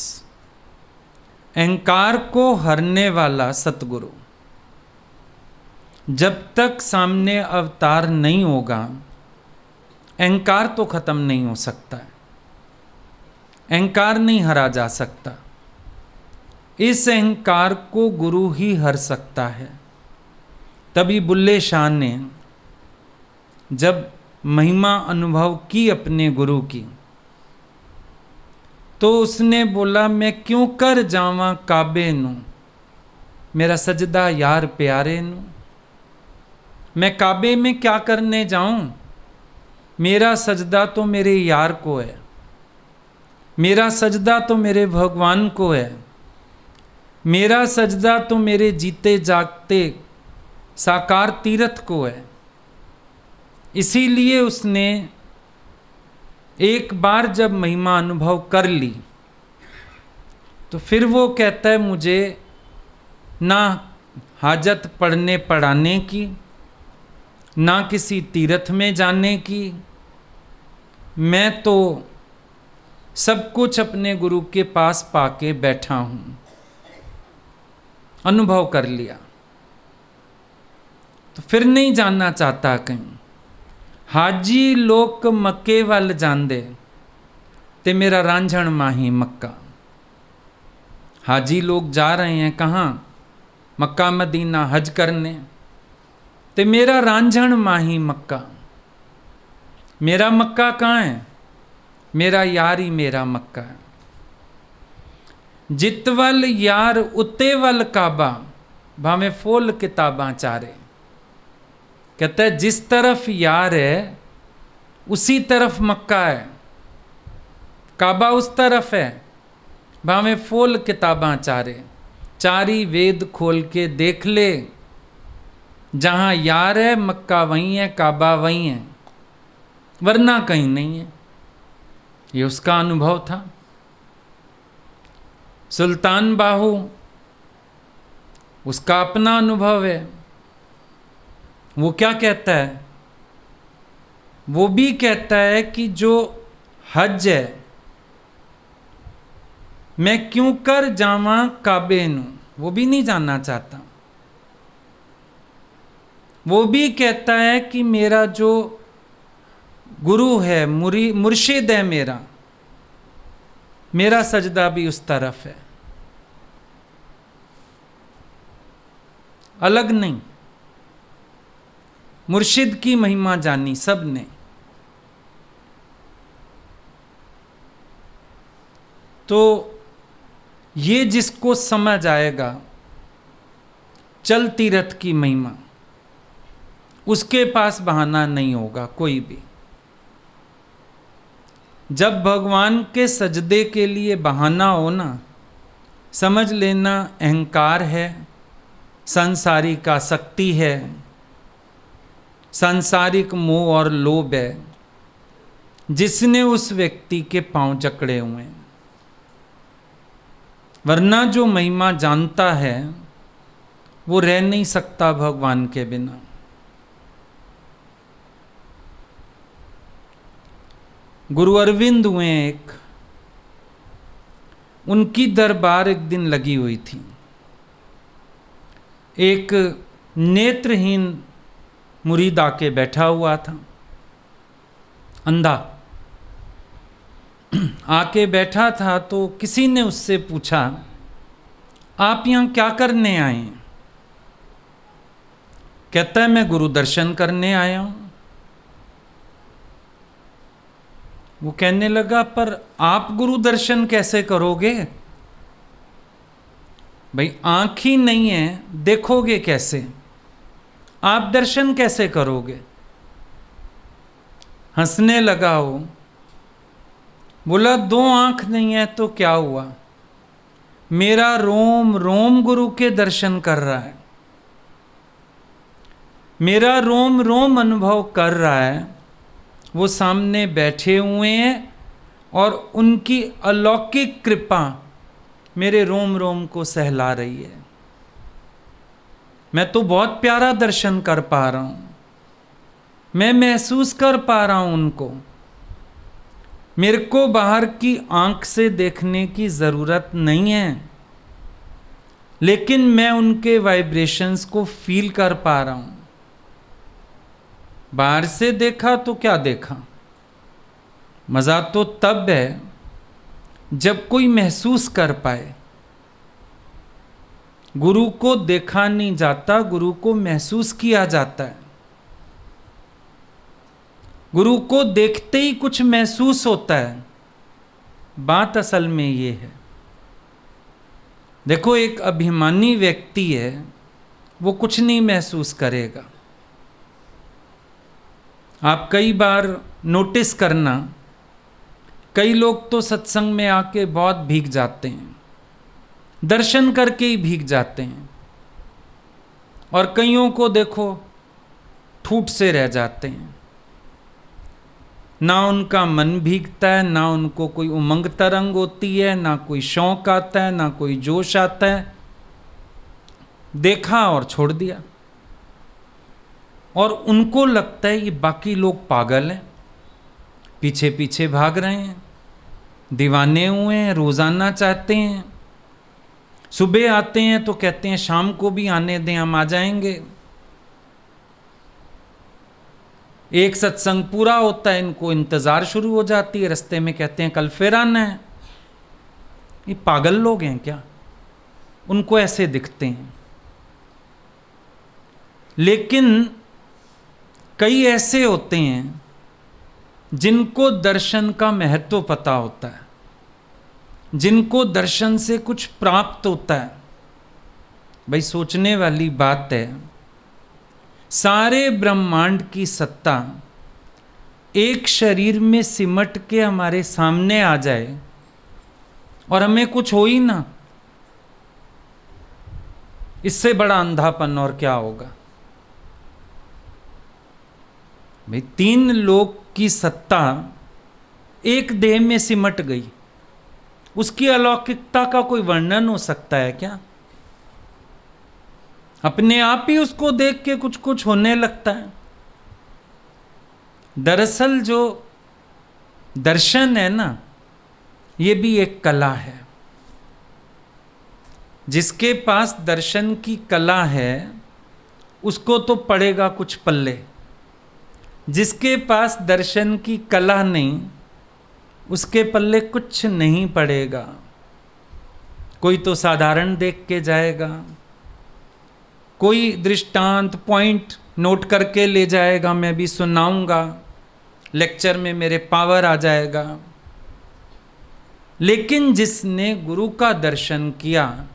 अहंकार को हरने वाला सतगुरु जब तक सामने अवतार नहीं होगा, अहंकार तो खत्म नहीं हो सकता है, अहंकार नहीं हरा जा सकता। इस अहंकार को गुरु ही हर सकता है। तभी बुल्ले शाह ने जब महिमा अनुभव की अपने गुरु की, तो उसने बोला, मैं क्यों कर जावा काबे नू, मेरा सजदा यार प्यारे नू। मैं काबे में क्या करने जाऊं, मेरा सजदा तो मेरे यार को है, मेरा सजदा तो मेरे भगवान को है, मेरा सजदा तो मेरे जीते जागते साकार तीर्थ को है। इसीलिए उसने एक बार जब महिमा अनुभव कर ली, तो फिर वो कहता है, मुझे ना हाजत पढ़ने पढ़ाने की, ना किसी तीर्थ में जाने की, मैं तो सब कुछ अपने गुरु के पास पाके बैठा हूँ। अनुभव कर लिया, तो फिर नहीं जानना चाहता कहीं। हाजी लोक मक्के वल जांदे ते मेरा रांझण माही मक्का। हाजी लोग जा रहे हैं कहाँ? मक्का मदीना हज करने, ते मेरा रांझण माही मक्का। मेरा मक्का कहाँ है? मेरा यार ही मेरा मक्का है। जितवल यार उतेवल काबा, भाਵੇਂ फुल किताबां चारे। कहता है जिस तरफ यार है उसी तरफ मक्का है, काबा उस तरफ है, भाਵੇਂ फुल किताबां चारे। चारी वेद खोल के देख ले, जहाँ यार है मक्का वहीं है, काबा वहीं है, वरना कहीं नहीं है। ये उसका अनुभव था। सुल्तान बाहू, उसका अपना अनुभव है। वो क्या कहता है? वो भी कहता है कि जो हज है, मैं क्यों कर जावा काबे नू, वो भी नहीं जानना चाहता। वो भी कहता है कि मेरा जो गुरु है, मुर्शिद है, मेरा सजदा भी उस तरफ है, अलग नहीं। मुर्शिद की महिमा जानी सब ने। तो ये जिसको समझ आएगा चल तीरथ की महिमा, उसके पास बहाना नहीं होगा कोई भी। जब भगवान के सजदे के लिए बहाना हो ना, समझ लेना अहंकार है, सांसारिक आसक्ति है, सांसारिक मोह और लोभ है, जिसने उस व्यक्ति के पांव जकड़े हुए हैं। वरना जो महिमा जानता है वो रह नहीं सकता भगवान के बिना। गुरु अरविंद हुए एक, उनकी दरबार एक दिन लगी हुई थी। एक नेत्रहीन मुरीद आके बैठा हुआ था, अंधा आके बैठा था। तो किसी ने उससे पूछा, आप यहाँ क्या करने आए हैं? कहता है मैं गुरु दर्शन करने आया हूं। वो कहने लगा, पर आप गुरु दर्शन कैसे करोगे? भाई आंख ही नहीं है, देखोगे कैसे? आप दर्शन कैसे करोगे? हंसने लगा वो, बोला दो आंख नहीं है तो क्या हुआ, मेरा रोम रोम गुरु के दर्शन कर रहा है, मेरा रोम रोम अनुभव कर रहा है। वो सामने बैठे हुए हैं और उनकी अलौकिक कृपा मेरे रोम रोम को सहला रही है। मैं तो बहुत प्यारा दर्शन कर पा रहा हूं, मैं महसूस कर पा रहा हूं उनको। मेरे को बाहर की आंख से देखने की जरूरत नहीं है, लेकिन मैं उनके वाइब्रेशंस को फील कर पा रहा हूं। बाहर से देखा तो क्या देखा, मजा तो तब है जब कोई महसूस कर पाए। गुरु को देखा नहीं जाता, गुरु को महसूस किया जाता है। गुरु को देखते ही कुछ महसूस होता है। बात असल में ये है, देखो एक अभिमानी व्यक्ति है, वो कुछ नहीं महसूस करेगा। आप कई बार नोटिस करना, कई लोग तो सत्संग में आके बहुत भीग जाते हैं, दर्शन करके ही भीग जाते हैं, और कईयों को देखो ठूठ से रह जाते हैं। ना उनका मन भीगता है, ना उनको कोई उमंग तरंग होती है, ना कोई शौक आता है, ना कोई जोश आता है। देखा और छोड़ दिया। और उनको लगता है ये बाकी लोग पागल हैं, पीछे पीछे भाग रहे हैं, दीवाने हुए हैं, रोजाना चाहते हैं। सुबह आते हैं तो कहते हैं शाम को भी आने दें, हम आ जाएंगे। एक सत्संग पूरा होता है, इनको इंतजार शुरू हो जाती है, रास्ते में कहते हैं कल फिर आना है। ये पागल लोग हैं क्या? उनको ऐसे दिखते हैं। लेकिन कई ऐसे होते हैं जिनको दर्शन का महत्व पता होता है, जिनको दर्शन से कुछ प्राप्त होता है, भाई सोचने वाली बात है, सारे ब्रह्मांड की सत्ता एक शरीर में सिमट के हमारे सामने आ जाए और हमें कुछ हो ही ना, इससे बड़ा अंधापन और क्या होगा। भाई 3 लोक की सत्ता एक देह में सिमट गई, उसकी अलौकिकता का कोई वर्णन हो सकता है क्या? अपने आप ही उसको देख के कुछ कुछ होने लगता है। दरअसल जो दर्शन है ना, ये भी एक कला है। जिसके पास दर्शन की कला है उसको तो पड़ेगा कुछ पल्ले, जिसके पास दर्शन की कला नहीं उसके पल्ले कुछ नहीं पड़ेगा। कोई तो साधारण देख के जाएगा, कोई दृष्टांत पॉइंट नोट करके ले जाएगा, मैं भी सुनाऊंगा, लेक्चर में मेरे पावर आ जाएगा। लेकिन जिसने गुरु का दर्शन किया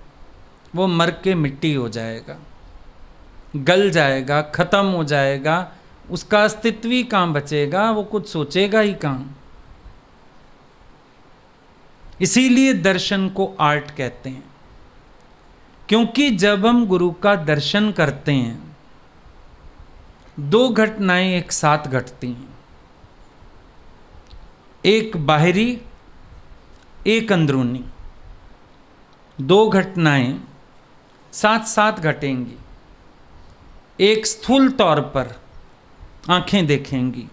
वो मर के मिट्टी हो जाएगा, गल जाएगा, खत्म हो जाएगा, उसका अस्तित्व ही कहाँ बचेगा, वो कुछ सोचेगा ही कहाँ। इसीलिए दर्शन को आर्ट कहते हैं, क्योंकि जब हम गुरु का दर्शन करते हैं 2 घटनाएं एक साथ घटती हैं, एक बाहरी एक अंदरूनी। 2 घटनाएं साथ साथ घटेंगी। एक स्थूल तौर पर आंखें देखेंगी,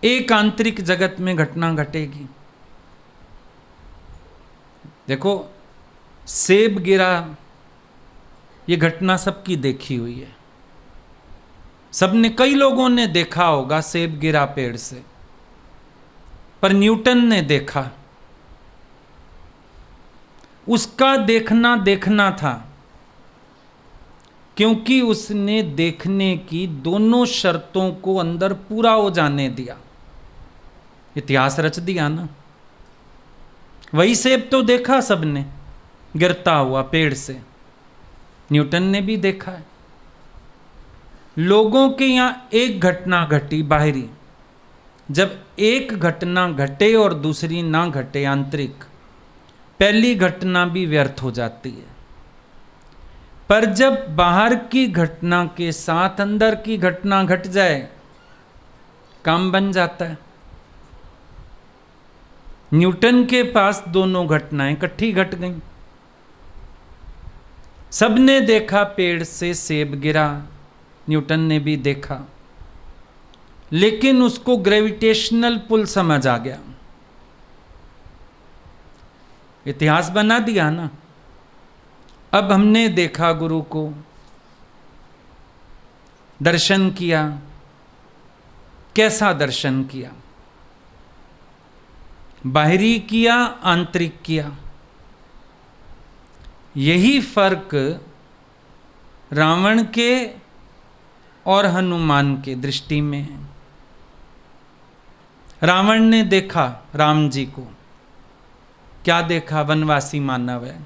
एक आंतरिक जगत में घटना घटेगी। देखो, सेब गिरा, ये घटना सबकी देखी हुई है, सबने, कई लोगों ने देखा होगा सेब गिरा पेड़ से। पर न्यूटन ने देखा, उसका देखना देखना था, क्योंकि उसने देखने की दोनों शर्तों को अंदर पूरा हो जाने दिया। इतिहास रच दिया ना। वही सेब तो देखा सबने गिरता हुआ पेड़ से, न्यूटन ने भी देखा है। लोगों के यहां एक घटना घटी बाहरी, जब एक घटना घटे और दूसरी ना घटे आंतरिक, पहली घटना भी व्यर्थ हो जाती है। पर जब बाहर की घटना के साथ अंदर की घटना घट जाए, काम बन जाता है। न्यूटन के पास दोनों घटनाएं इकट्ठी घट गईं। सबने देखा पेड़ से सेब गिरा, न्यूटन ने भी देखा, लेकिन उसको ग्रेविटेशनल पुल समझ आ गया। इतिहास बना दिया ना। अब हमने देखा गुरु को, दर्शन किया। कैसा दर्शन किया? बाहरी किया, आंतरिक किया। यही फर्क रावण के और हनुमान के दृष्टि में है। रावण ने देखा राम जी को, क्या देखा? वनवासी मानव है।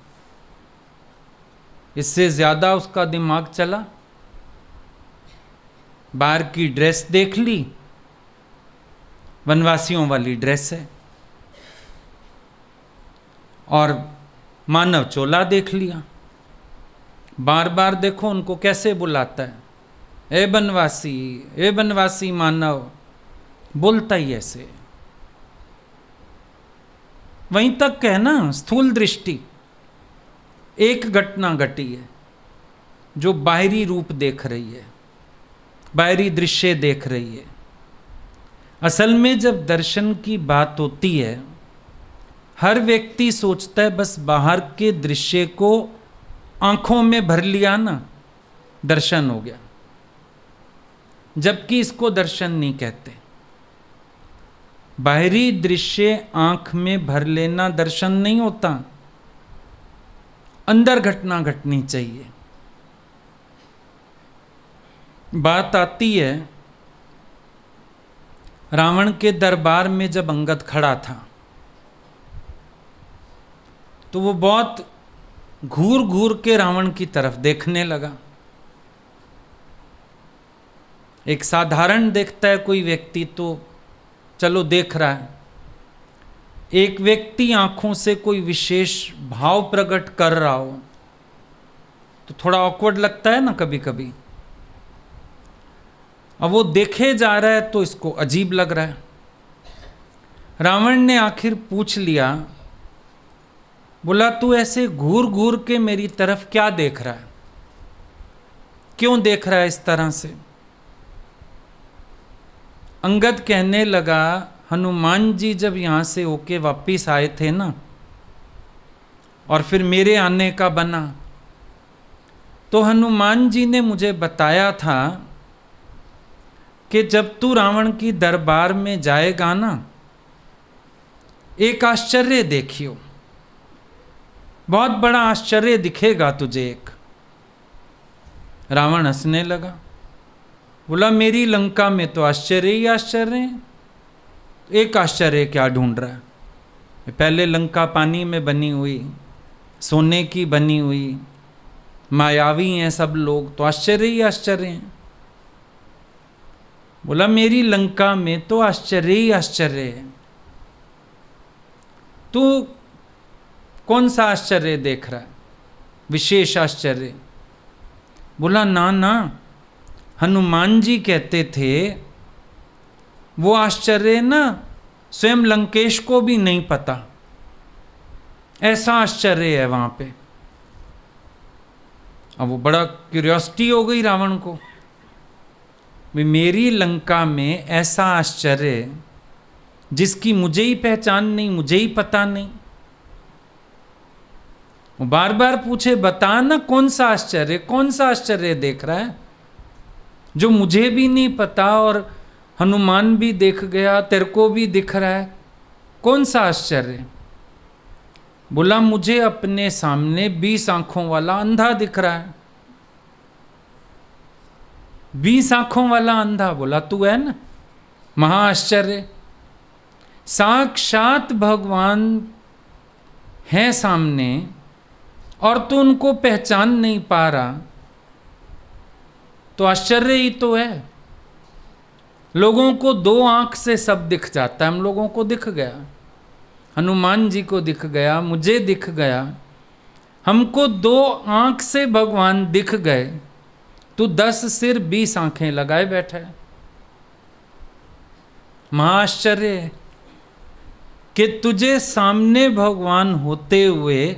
इससे ज्यादा उसका दिमाग चला? बाहर की ड्रेस देख ली, वनवासियों वाली ड्रेस है, और मानव चोला देख लिया। बार बार देखो उनको कैसे बुलाता है, ए बनवासी मानव, बोलता ही ऐसे। वहीं तक है ना स्थूल दृष्टि। एक घटना घटी है जो बाहरी रूप देख रही है, बाहरी दृश्य देख रही है। असल में जब दर्शन की बात होती है, हर व्यक्ति सोचता है बस बाहर के दृश्य को आंखों में भर लिया ना, दर्शन हो गया। जबकि इसको दर्शन नहीं कहते। बाहरी दृश्य आंख में भर लेना दर्शन नहीं होता, अंदर घटना घटनी चाहिए। बात आती है रावण के दरबार में जब अंगद खड़ा था, तो वो बहुत घूर घूर के रावण की तरफ देखने लगा। एक साधारण देखता है कोई व्यक्ति तो चलो देख रहा है, एक व्यक्ति आंखों से कोई विशेष भाव प्रकट कर रहा हो तो थोड़ा ऑकवर्ड लगता है ना कभी कभी। अब वो देखे जा रहा है तो इसको अजीब लग रहा है। रावण ने आखिर पूछ लिया, बोला तू ऐसे घूर घूर के मेरी तरफ क्या देख रहा है, क्यों देख रहा है इस तरह से? अंगद कहने लगा, हनुमान जी जब यहां से होके वापिस आए थे ना, और फिर मेरे आने का बना, तो हनुमान जी ने मुझे बताया था कि जब तू रावण की दरबार में जाएगा ना, एक आश्चर्य देखियो, बहुत बड़ा आश्चर्य दिखेगा तुझे एक। रावण हंसने लगा, बोला मेरी लंका में तो आश्चर्य ही आश्चर्य है, एक आश्चर्य क्या ढूंढ रहा है? पहले लंका पानी में बनी हुई, सोने की बनी हुई, मायावी हैं सब लोग, तो आश्चर्य ही आश्चर्य हैं। बोला मेरी लंका में तो आश्चर्य ही आश्चर्य है, तू कौन सा आश्चर्य देख रहा है, विशेष आश्चर्य? बोला ना ना, हनुमान जी कहते थे वो आश्चर्य ना स्वयं लंकेश को भी नहीं पता, ऐसा आश्चर्य है वहां पे। अब वो बड़ा क्यूरियोसिटी हो गई रावण को, मेरी लंका में ऐसा आश्चर्य जिसकी मुझे ही पहचान नहीं, मुझे ही पता नहीं। वो बार बार पूछे, बता ना कौन सा आश्चर्य, कौन सा आश्चर्य देख रहा है जो मुझे भी नहीं पता और हनुमान भी देख गया, तेरे को भी दिख रहा है, कौन सा आश्चर्य? बोला मुझे अपने सामने 20 आंखों वाला अंधा दिख रहा है। 20 आंखों वाला अंधा? बोला तू है ना, महाआश्चर्य, साक्षात भगवान है सामने और तू उनको पहचान नहीं पा रहा, तो आश्चर्य ही तो है। लोगों को 2 आंख से सब दिख जाता है, हम लोगों को दिख गया, हनुमान जी को दिख गया, मुझे दिख गया, हमको 2 आंख से भगवान दिख गए, तू 10 सिर 20 आंखें लगाए बैठा है। महाआश्चर्य है कि तुझे सामने भगवान होते हुए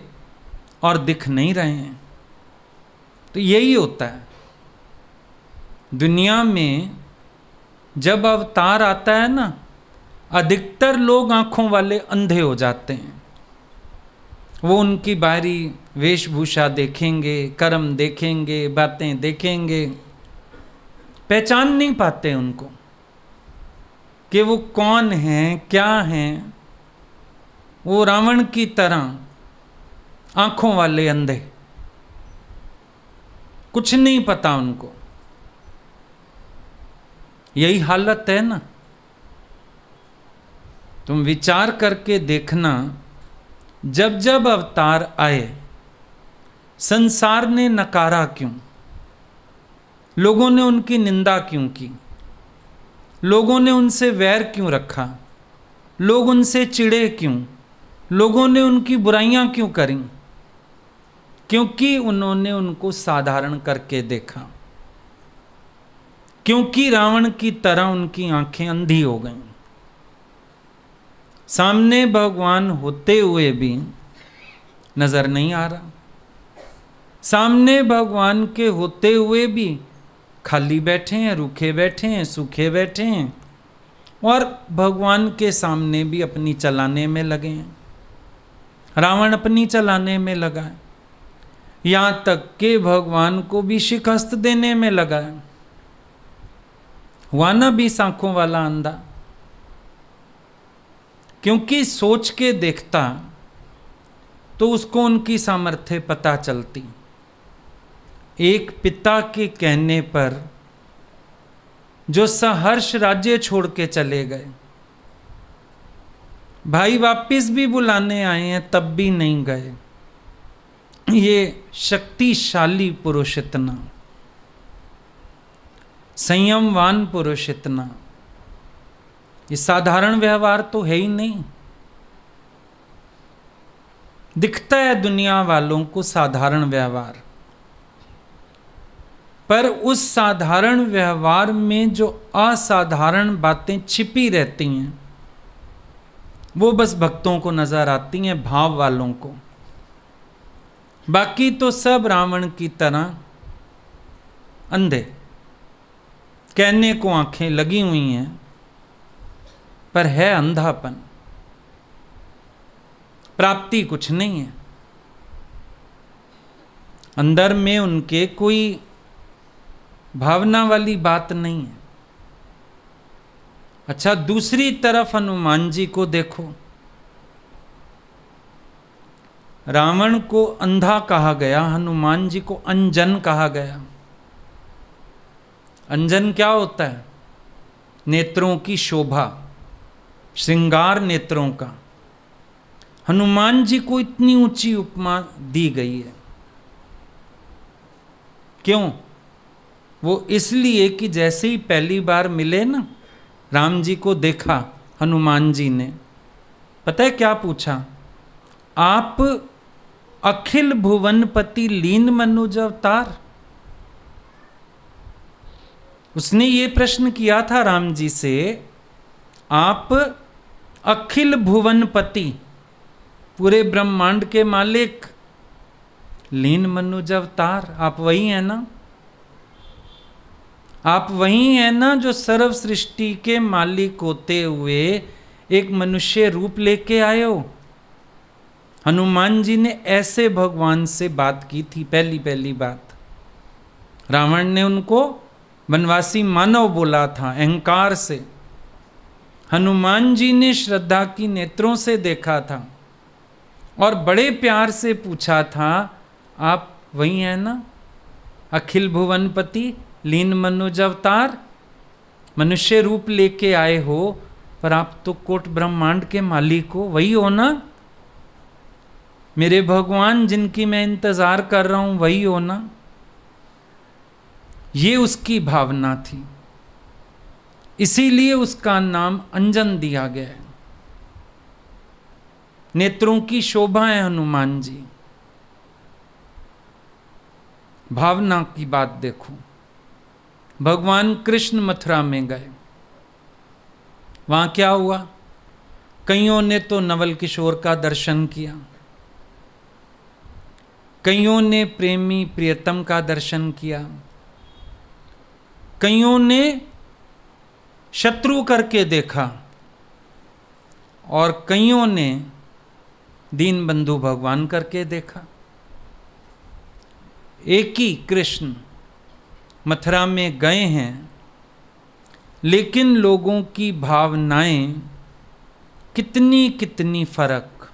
और दिख नहीं रहे हैं। तो यही होता है दुनिया में, जब अवतार आता है ना, अधिकतर लोग आंखों वाले अंधे हो जाते हैं। वो उनकी बाहरी वेशभूषा देखेंगे, कर्म देखेंगे, बातें देखेंगे, पहचान नहीं पाते उनको कि वो कौन हैं, क्या हैं। वो रावण की तरह आंखों वाले अंधे, कुछ नहीं पता उनको। यही हालत है ना। तुम विचार करके देखना, जब जब अवतार आए संसार ने नकारा क्यों? लोगों ने उनकी निंदा क्यों की? लोगों ने उनसे वैर क्यों रखा? लोग उनसे चिढ़े क्यों? लोगों ने उनकी बुराइयां क्यों करी? क्योंकि उन्होंने उनको साधारण करके देखा, क्योंकि रावण की तरह उनकी आंखें अंधी हो गईं। सामने भगवान होते हुए भी नजर नहीं आ रहा, सामने भगवान के होते हुए भी खाली बैठे हैं, रूखे बैठे हैं, सूखे बैठे हैं, और भगवान के सामने भी अपनी चलाने में लगे हैं। रावण अपनी चलाने में लगा है, यहां तक कि भगवान को भी शिकस्त देने में लगा है। हुआ ना 20 आंखों वाला अंधा, क्योंकि सोच के देखता तो उसको उनकी सामर्थ्य पता चलती। एक पिता के कहने पर जो सहर्ष राज्य छोड़ के चले गए, भाई वापिस भी बुलाने आए हैं तब भी नहीं गए, ये शक्तिशाली पुरुष इतना, संयमवान पुरुष इतना, ये साधारण व्यवहार तो है ही नहीं। दिखता है दुनिया वालों को साधारण व्यवहार, पर उस साधारण व्यवहार में जो असाधारण बातें छिपी रहती हैं वो बस भक्तों को नजर आती हैं, भाव वालों को। बाकी तो सब रावण की तरह अंधे, कहने को आंखें लगी हुई हैं पर है अंधापन, प्राप्ति कुछ नहीं है। अंदर में उनके कोई भावना वाली बात नहीं है। अच्छा, दूसरी तरफ हनुमान जी को देखो। रावण को अंधा कहा गया, हनुमान जी को अंजन कहा गया। अंजन क्या होता है? नेत्रों की शोभा, श्रृंगार नेत्रों का। हनुमान जी को इतनी ऊंची उपमा दी गई है, क्यों? वो इसलिए कि जैसे ही पहली बार मिले ना, राम जी को देखा हनुमान जी ने, पता है क्या पूछा? आप अखिल भुवनपति लीन मनुज अवतार। उसने ये प्रश्न किया था राम जी से, आप अखिल भुवनपति, पूरे ब्रह्मांड के मालिक, लीन मनुज अवतार, आप वही हैं ना? आप वही हैं ना जो सर्व सृष्टि के मालिक होते हुए एक मनुष्य रूप लेके आए हो? हनुमान जी ने ऐसे भगवान से बात की थी पहली बात। रावण ने उनको वनवासी मानव बोला था अहंकार से, हनुमान जी ने श्रद्धा की नेत्रों से देखा था और बड़े प्यार से पूछा था, आप वही हैं ना? अखिल भुवनपति लीन मनुज अवतार, मनुष्य रूप लेके आए हो पर आप तो कोट ब्रह्मांड के मालिक हो, वही हो ना? मेरे भगवान जिनकी मैं इंतजार कर रहा हूं, वही हो ना? ये उसकी भावना थी, इसीलिए उसका नाम अंजन दिया गया है। नेत्रों की शोभा है हनुमान जी। भावना की बात देखो। भगवान कृष्ण मथुरा में गए, वहां क्या हुआ? कईयों ने तो नवल किशोर का दर्शन किया, कईयों ने प्रेमी प्रियतम का दर्शन किया, कईयों ने शत्रु करके देखा और कईयों ने दीन बंधु भगवान करके देखा। एक ही कृष्ण मथुरा में गए हैं, लेकिन लोगों की भावनाएं कितनी कितनी फर्क,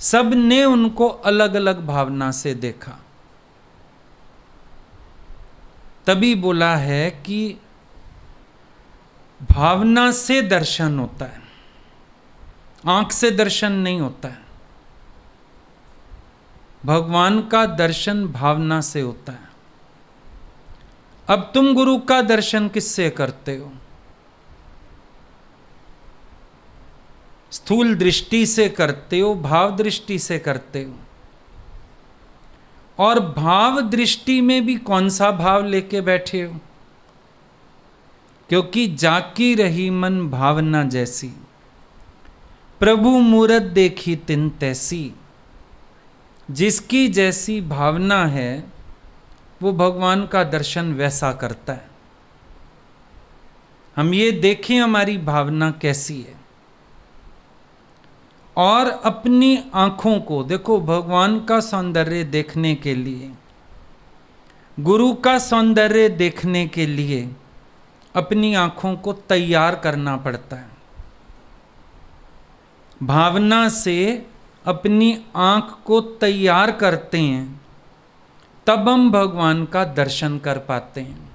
सब ने उनको अलग अलग भावना से देखा। तभी बोला है कि भावना से दर्शन होता है, आंख से दर्शन नहीं होता है। भगवान का दर्शन भावना से होता है। अब तुम गुरु का दर्शन किससे करते हो? स्थूल दृष्टि से करते हो, भाव दृष्टि से करते हो। और भाव दृष्टि में भी कौन सा भाव लेके बैठे हो? क्योंकि जाकी रही मन भावना जैसी, प्रभु मूरत देखी तिन तैसी। जिसकी जैसी भावना है वो भगवान का दर्शन वैसा करता है। हम ये देखें हमारी भावना कैसी है, और अपनी आंखों को देखो। भगवान का सौंदर्य देखने के लिए, गुरु का सौंदर्य देखने के लिए अपनी आंखों को तैयार करना पड़ता है। भावना से अपनी आंख को तैयार करते हैं, तब हम भगवान का दर्शन कर पाते हैं,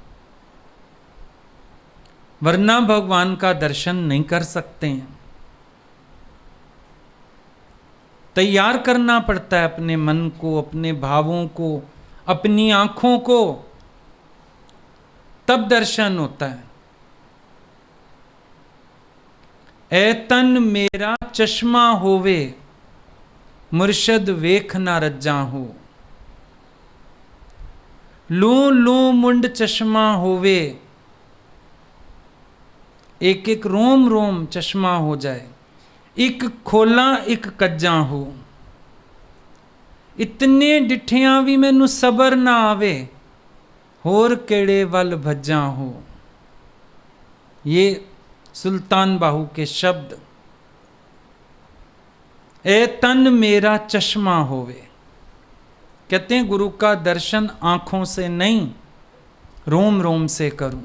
वरना भगवान का दर्शन नहीं कर सकते हैं। तैयार करना पड़ता है अपने मन को, अपने भावों को, अपनी आंखों को, तब दर्शन होता है। ऐ तन मेरा चश्मा होवे, मुर्शद वेख ना रज्जा हो। लू लू मुंड चश्मा होवे, एक एक रोम रोम चश्मा हो जाए। एक खोला एक कज्जा हो। इतने डिठियां भी मैनू सबर ना आवे, होर केड़े वल भज्जा हो। ये सुल्तान बाहू के शब्द। ए तन मेरा चश्मा होवे, कहते हैं गुरु का दर्शन आंखों से नहीं, रोम रोम से करूं।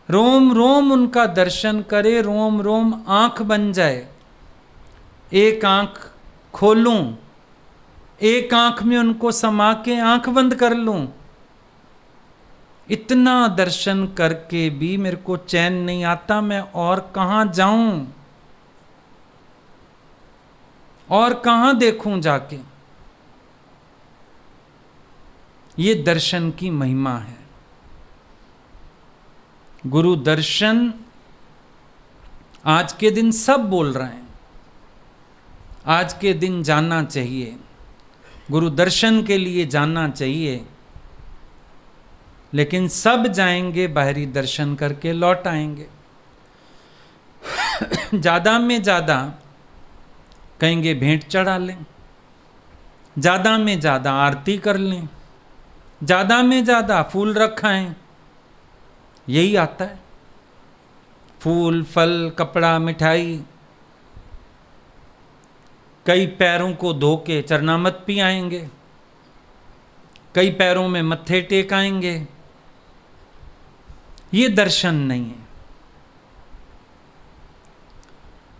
रोम रोम उनका दर्शन करे, रोम रोम आंख बन जाए। एक आंख खोलूं, एक आंख में उनको समा के आंख बंद कर लूं। इतना दर्शन करके भी मेरे को चैन नहीं आता, मैं और कहां जाऊं, और कहां देखूं जाके। ये दर्शन की महिमा है। गुरु दर्शन आज के दिन सब बोल रहे हैं, आज के दिन जानना चाहिए, गुरु दर्शन के लिए जानना चाहिए। लेकिन सब जाएंगे बाहरी दर्शन करके लौट आएंगे। ज्यादा में ज्यादा कहेंगे भेंट चढ़ा लें, ज्यादा में ज्यादा आरती कर लें, ज्यादा में ज्यादा फूल रखाएं। यही आता है, फूल फल कपड़ा मिठाई। कई पैरों को धो के चरणामत पी आएंगे, कई पैरों में मत्थे टेक आएंगे। ये दर्शन नहीं है।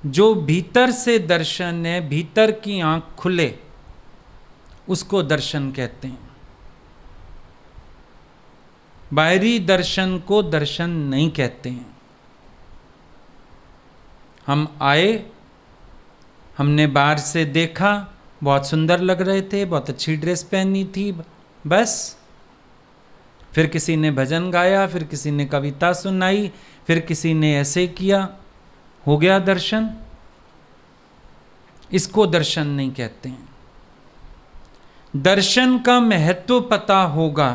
जो भीतर से दर्शन है, भीतर की आंख खुले, उसको दर्शन कहते हैं। बाहरी दर्शन को दर्शन नहीं कहते हैं। हम आए, हमने बाहर से देखा, बहुत सुंदर लग रहे थे, बहुत अच्छी ड्रेस पहनी थी, बस। फिर किसी ने भजन गाया, फिर किसी ने कविता सुनाई, फिर किसी ने ऐसे किया, हो गया दर्शन। इसको दर्शन नहीं कहते हैं। दर्शन का महत्व पता होगा,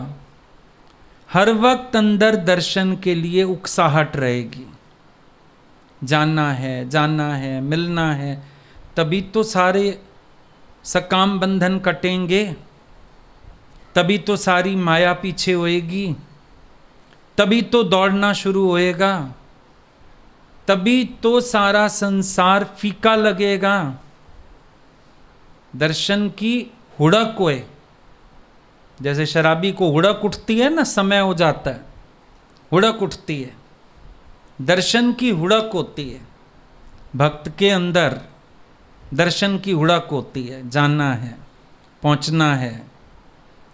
हर वक्त अंदर दर्शन के लिए उकसाहट रहेगी। जानना है, मिलना है, तभी तो सारे सकाम बंधन कटेंगे, तभी तो सारी माया पीछे होएगी, तभी तो दौड़ना शुरू होएगा, तभी तो सारा संसार फीका लगेगा। दर्शन की हुड़क होए, जैसे शराबी को हुड़क उठती है ना, समय हो जाता है, हुड़क उठती है, दर्शन की हुड़क होती है। भक्त के अंदर दर्शन की हुड़क होती है। जानना है, पहुंचना है,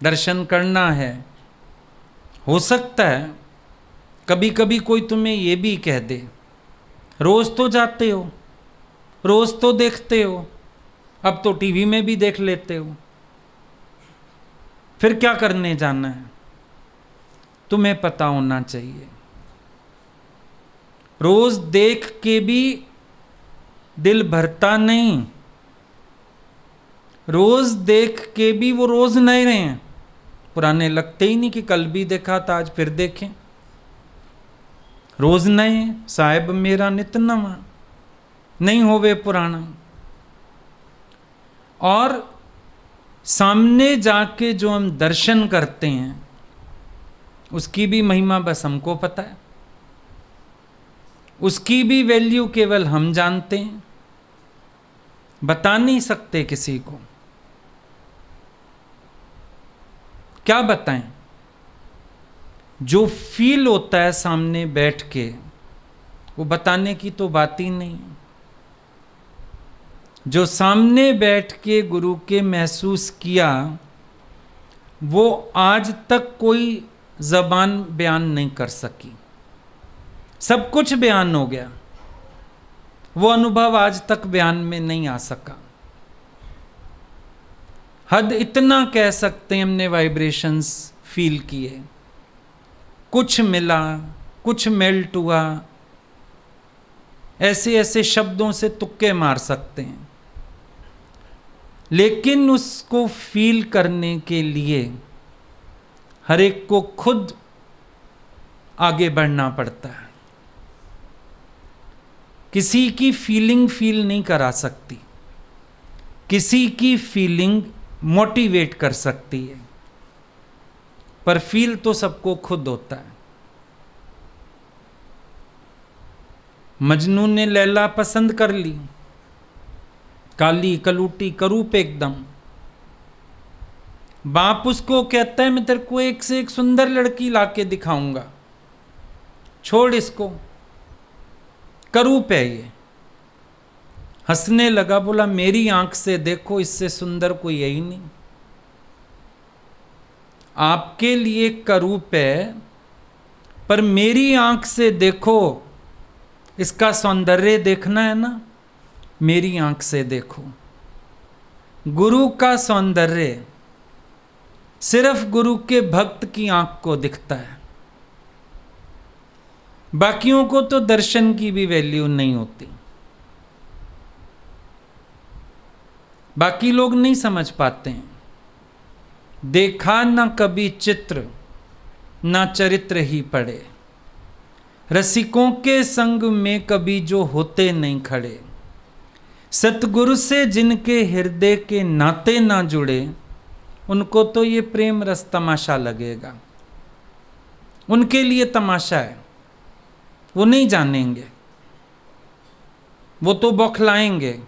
दर्शन करना है। हो सकता है कभी कभी कोई तुम्हें ये भी कह दे, रोज तो जाते हो, रोज तो देखते हो, अब तो टीवी में भी देख लेते हो, फिर क्या करने जाना है। तुम्हें पता होना चाहिए, रोज देख के भी दिल भरता नहीं, रोज देख के भी वो रोज नहीं रहे हैं। पुराने लगते ही नहीं कि कल भी देखा था, आज फिर देखें। रोज नए, साहिब मेरा नित नवा, नहीं होवे पुराना। और सामने जाके जो हम दर्शन करते हैं, उसकी भी महिमा बस हमको पता है, उसकी भी वैल्यू केवल हम जानते हैं, बता नहीं सकते किसी को। क्या बताएं? जो फील होता है सामने बैठ के, वो बताने की तो बात ही नहीं। जो सामने बैठ के गुरु के महसूस किया, वो आज तक कोई जबान बयान नहीं कर सकी। सब कुछ बयान हो गया, वो अनुभव आज तक बयान में नहीं आ सका। हद इतना कह सकते हैं, हमने वाइब्रेशंस फील किए, कुछ मिला, कुछ मेल्ट हुआ, ऐसे ऐसे शब्दों से तुक्के मार सकते हैं। लेकिन उसको फील करने के लिए हर एक को खुद आगे बढ़ना पड़ता है। किसी की फीलिंग फील नहीं करा सकती, किसी की फीलिंग मोटिवेट कर सकती है, पर फील तो सबको खुद होता है। मजनू ने लैला पसंद कर ली, काली कलूटी करूप एकदम। बाप उसको कहता है मैं तेरे को एक से एक सुंदर लड़की लाके दिखाऊंगा, छोड़ इसको, करूप है ये। हंसने लगा, बोला मेरी आंख से देखो, इससे सुंदर कोई है ही नहीं। आपके लिए करूप है, पर मेरी आंख से देखो, इसका सौंदर्य देखना है ना, मेरी आंख से देखो। गुरु का सौंदर्य सिर्फ गुरु के भक्त की आंख को दिखता है, बाकियों को तो दर्शन की भी वैल्यू नहीं होती। बाकी लोग नहीं समझ पाते हैं। देखा ना कभी चित्र, ना चरित्र ही पड़े, रसिकों के संग में कभी जो होते नहीं खड़े। सतगुरु से जिनके हृदय के नाते ना जुड़े, उनको तो ये प्रेम रस तमाशा लगेगा। उनके लिए तमाशा है, वो नहीं जानेंगे, वो तो बौखलाएंगे।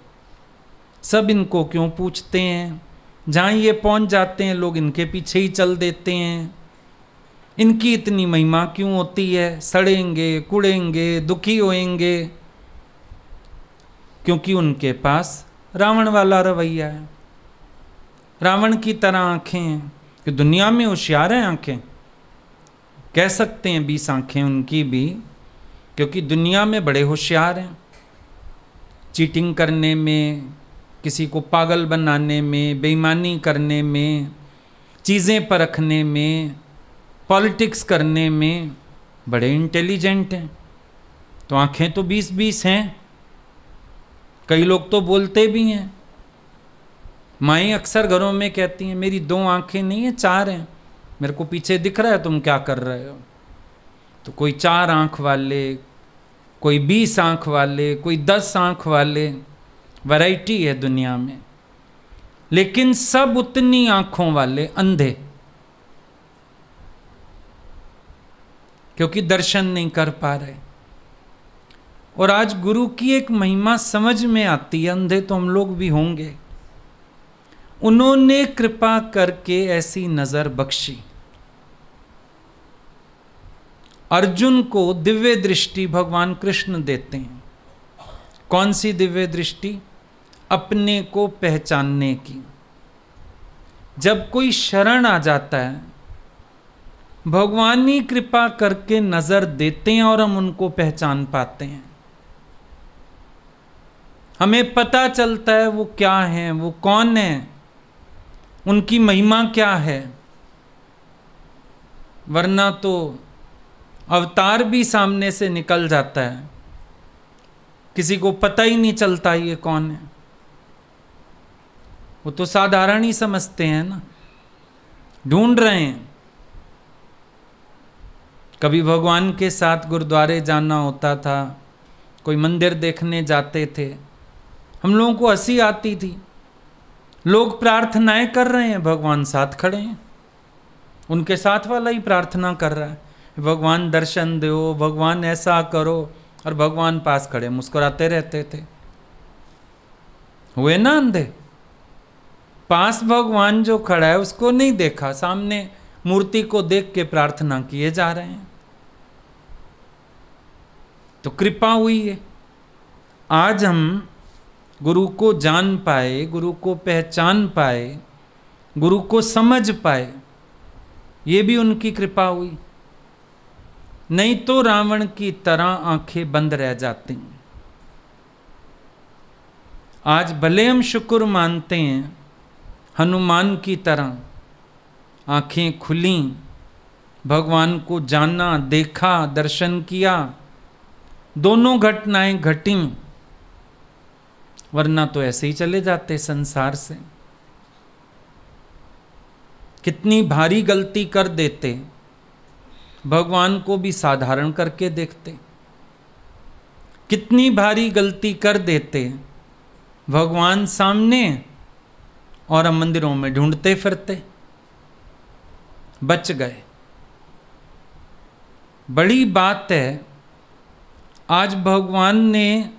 सब इनको क्यों पूछते हैं, जहाँ ये पहुँच जाते हैं लोग इनके पीछे ही चल देते हैं। इनकी इतनी महिमा क्यों होती है, सड़ेंगे, कुड़ेंगे, दुखी होएंगे, क्योंकि उनके पास रावण वाला रवैया है। रावण की तरह आंखें हैं, कि दुनिया में होशियार हैं आंखें, कह सकते हैं 20 आंखें उनकी भी, क्योंकि दुनिया में बड़े होशियार हैं। चीटिंग करने में, किसी को पागल बनाने में, बेईमानी करने में, चीज़ें परखने में, पॉलिटिक्स करने में बड़े इंटेलिजेंट हैं। तो आंखें तो 20-20 हैं। कई लोग तो बोलते भी हैं। माएँ अक्सर घरों में कहती हैं मेरी 2 आंखें नहीं है, 4 हैं, मेरे को पीछे दिख रहा है तुम क्या कर रहे हो। तो कोई 4 आंख वाले, कोई 20 आंख वाले, कोई 10 आंख वाले, वैरायटी है दुनिया में। लेकिन सब उतनी आंखों वाले अंधे, क्योंकि दर्शन नहीं कर पा रहे। और आज गुरु की एक महिमा समझ में आती है, अंधे तो हम लोग भी होंगे। उन्होंने कृपा करके ऐसी नजर बख्शी। अर्जुन को दिव्य दृष्टि भगवान कृष्ण देते हैं। कौन सी दिव्य दृष्टि? अपने को पहचानने की। जब कोई शरण आ जाता है, भगवान ही कृपा करके नजर देते हैं और हम उनको पहचान पाते हैं। हमें पता चलता है वो क्या है, वो कौन है, उनकी महिमा क्या है। वरना तो अवतार भी सामने से निकल जाता है, किसी को पता ही नहीं चलता ये कौन है। वो तो साधारण ही समझते हैं ना, ढूंढ रहे हैं। कभी भगवान के साथ गुरुद्वारे जाना होता था, कोई मंदिर देखने जाते थे, हम लोगों को हंसी आती थी। लोग प्रार्थनाएं कर रहे हैं, भगवान साथ खड़े हैं, उनके साथ वाला ही प्रार्थना कर रहा है, भगवान दर्शन दो, भगवान ऐसा करो, और भगवान पास खड़े मुस्कुराते रहते थे। हुए ना अंधे? पास भगवान जो खड़ा है उसको नहीं देखा, सामने मूर्ति को देख के प्रार्थना किए जा रहे हैं। तो कृपा हुई है। आज हम गुरु को जान पाए, गुरु को पहचान पाए, गुरु को समझ पाए, ये भी उनकी कृपा हुई। नहीं तो रावण की तरह आंखें बंद रह जाती। आज भले हम शुक्र मानते हैं, हनुमान की तरह आंखें खुली, भगवान को जाना, देखा, दर्शन किया, दोनों घटनाएं घटी, वरना तो ऐसे ही चले जाते संसार से। कितनी भारी गलती कर देते, भगवान को भी साधारण करके देखते। कितनी भारी गलती कर देते, भगवान सामने और हम मंदिरों में ढूंढते फिरते। बच गए। बड़ी बात है, आज भगवान ने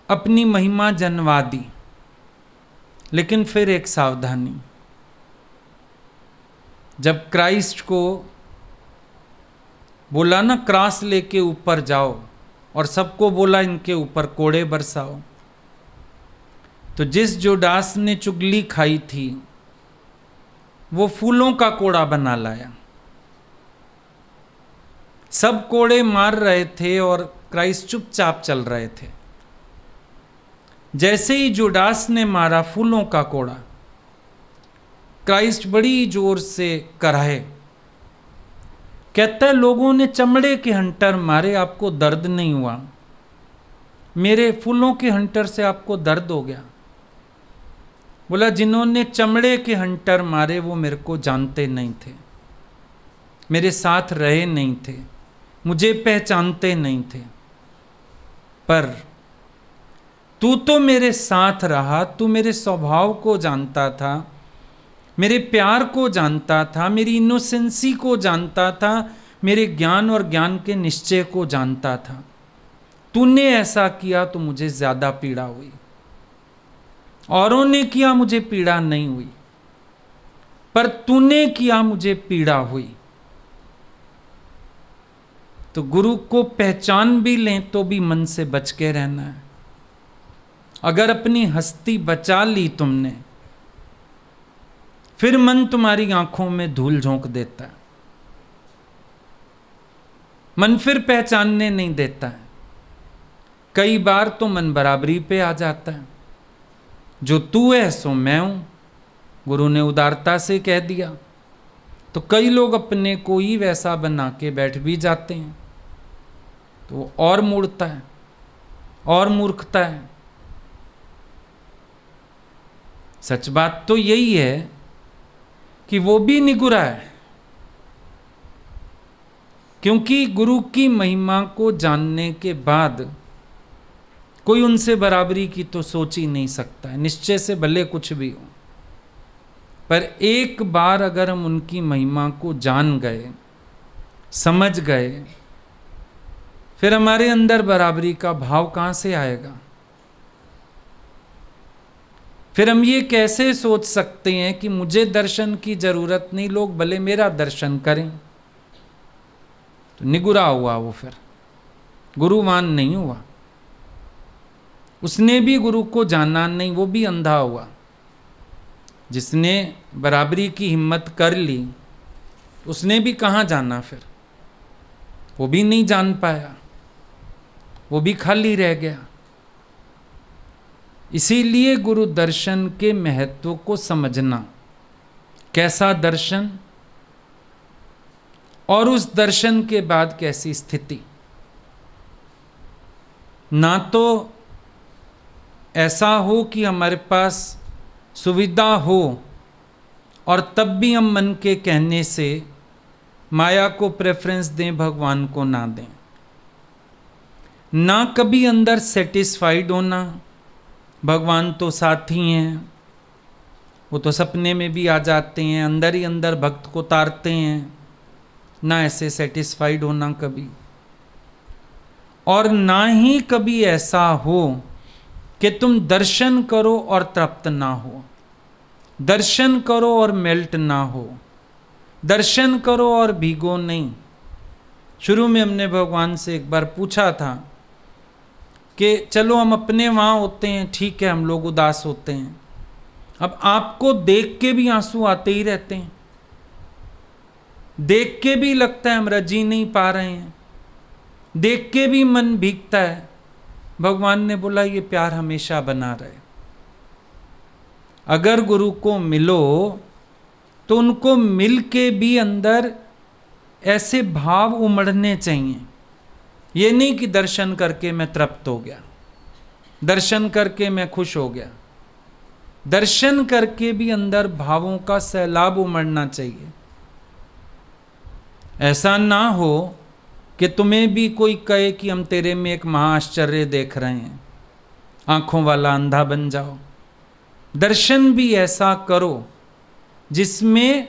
अपनी महिमा जनवा दी, लेकिन फिर एक सावधानी। जब क्राइस्ट को बोला ना क्रॉस लेके ऊपर जाओ, और सबको बोला इनके ऊपर कोड़े बरसाओ, तो जिस जुडास ने चुगली खाई थी वो फूलों का कोड़ा बना लाया। सब कोड़े मार रहे थे और क्राइस्ट चुपचाप चल रहे थे। जैसे ही जुडास ने मारा फूलों का कोड़ा, क्राइस्ट बड़ी जोर से कराहे। कहता है लोगों ने चमड़े के हंटर मारे, आपको दर्द नहीं हुआ, मेरे फूलों के हंटर से आपको दर्द हो गया। बोला जिन्होंने चमड़े के हंटर मारे वो मेरे को जानते नहीं थे, मेरे साथ रहे नहीं थे, मुझे पहचानते नहीं थे, पर तू तो मेरे साथ रहा, तू मेरे स्वभाव को जानता था, मेरे प्यार को जानता था, मेरी इनोसेंसी को जानता था, मेरे ज्ञान और ज्ञान के निश्चय को जानता था। तूने ऐसा किया तो मुझे ज्यादा पीड़ा हुई, औरों ने किया मुझे पीड़ा नहीं हुई, पर तूने किया मुझे पीड़ा हुई। तो गुरु को पहचान भी लें तो भी मन से बच के रहना है। अगर अपनी हस्ती बचा ली तुमने, फिर मन तुम्हारी आंखों में धूल झोंक देता है, मन फिर पहचानने नहीं देता है। कई बार तो मन बराबरी पे आ जाता है, जो तू है सो मैं हूं, गुरु ने उदारता से कह दिया। तो कई लोग अपने को ही वैसा बना के बैठ भी जाते हैं, तो और मूर्खता है और मूर्खता है। सच बात तो यही है कि वो भी निगुरा है, क्योंकि गुरु की महिमा को जानने के बाद कोई उनसे बराबरी की तो सोच ही नहीं सकता है, निश्चय से भले कुछ भी हो। पर एक बार अगर हम उनकी महिमा को जान गए, समझ गए, फिर हमारे अंदर बराबरी का भाव कहां से आएगा? फिर हम ये कैसे सोच सकते हैं कि मुझे दर्शन की जरूरत नहीं, लोग भले मेरा दर्शन करें? तो निगुरा हुआ वो, फिर गुरुवान नहीं हुआ। उसने भी गुरु को जाना नहीं, वो भी अंधा हुआ। जिसने बराबरी की हिम्मत कर ली, उसने भी कहाँ जाना? फिर वो भी नहीं जान पाया, वो भी खाली रह गया। इसीलिए गुरु दर्शन के महत्व को समझना, कैसा दर्शन और उस दर्शन के बाद कैसी स्थिति। ना तो ऐसा हो कि हमारे पास सुविधा हो और तब भी हम मन के कहने से माया को प्रेफरेंस दें, भगवान को ना दें। ना कभी अंदर सेटिस्फाइड होना, भगवान तो साथी हैं, वो तो सपने में भी आ जाते हैं, अंदर ही अंदर भक्त को तारते हैं। ना ऐसे सेटिस्फाइड होना कभी, और ना ही कभी ऐसा हो कि तुम दर्शन करो और तृप्त ना हो, दर्शन करो और मेल्ट ना हो, दर्शन करो और भीगो नहीं। शुरू में हमने भगवान से एक बार पूछा था कि चलो हम अपने वहाँ होते हैं, ठीक है, हम लोग उदास होते हैं, अब आपको देख के भी आंसू आते ही रहते हैं, देख के भी लगता है हम रज ही नहीं पा रहे हैं, देख के भी मन भीगता है। भगवान ने बोला ये प्यार हमेशा बना रहे, अगर गुरु को मिलो तो उनको मिल के भी अंदर ऐसे भाव उमड़ने चाहिए। ये नहीं कि दर्शन करके मैं तृप्त हो गया, दर्शन करके मैं खुश हो गया। दर्शन करके भी अंदर भावों का सैलाब उमड़ना चाहिए। ऐसा ना हो कि तुम्हें भी कोई कहे कि हम तेरे में एक महाआश्चर्य देख रहे हैं, आंखों वाला अंधा बन जाओ। दर्शन भी ऐसा करो जिसमें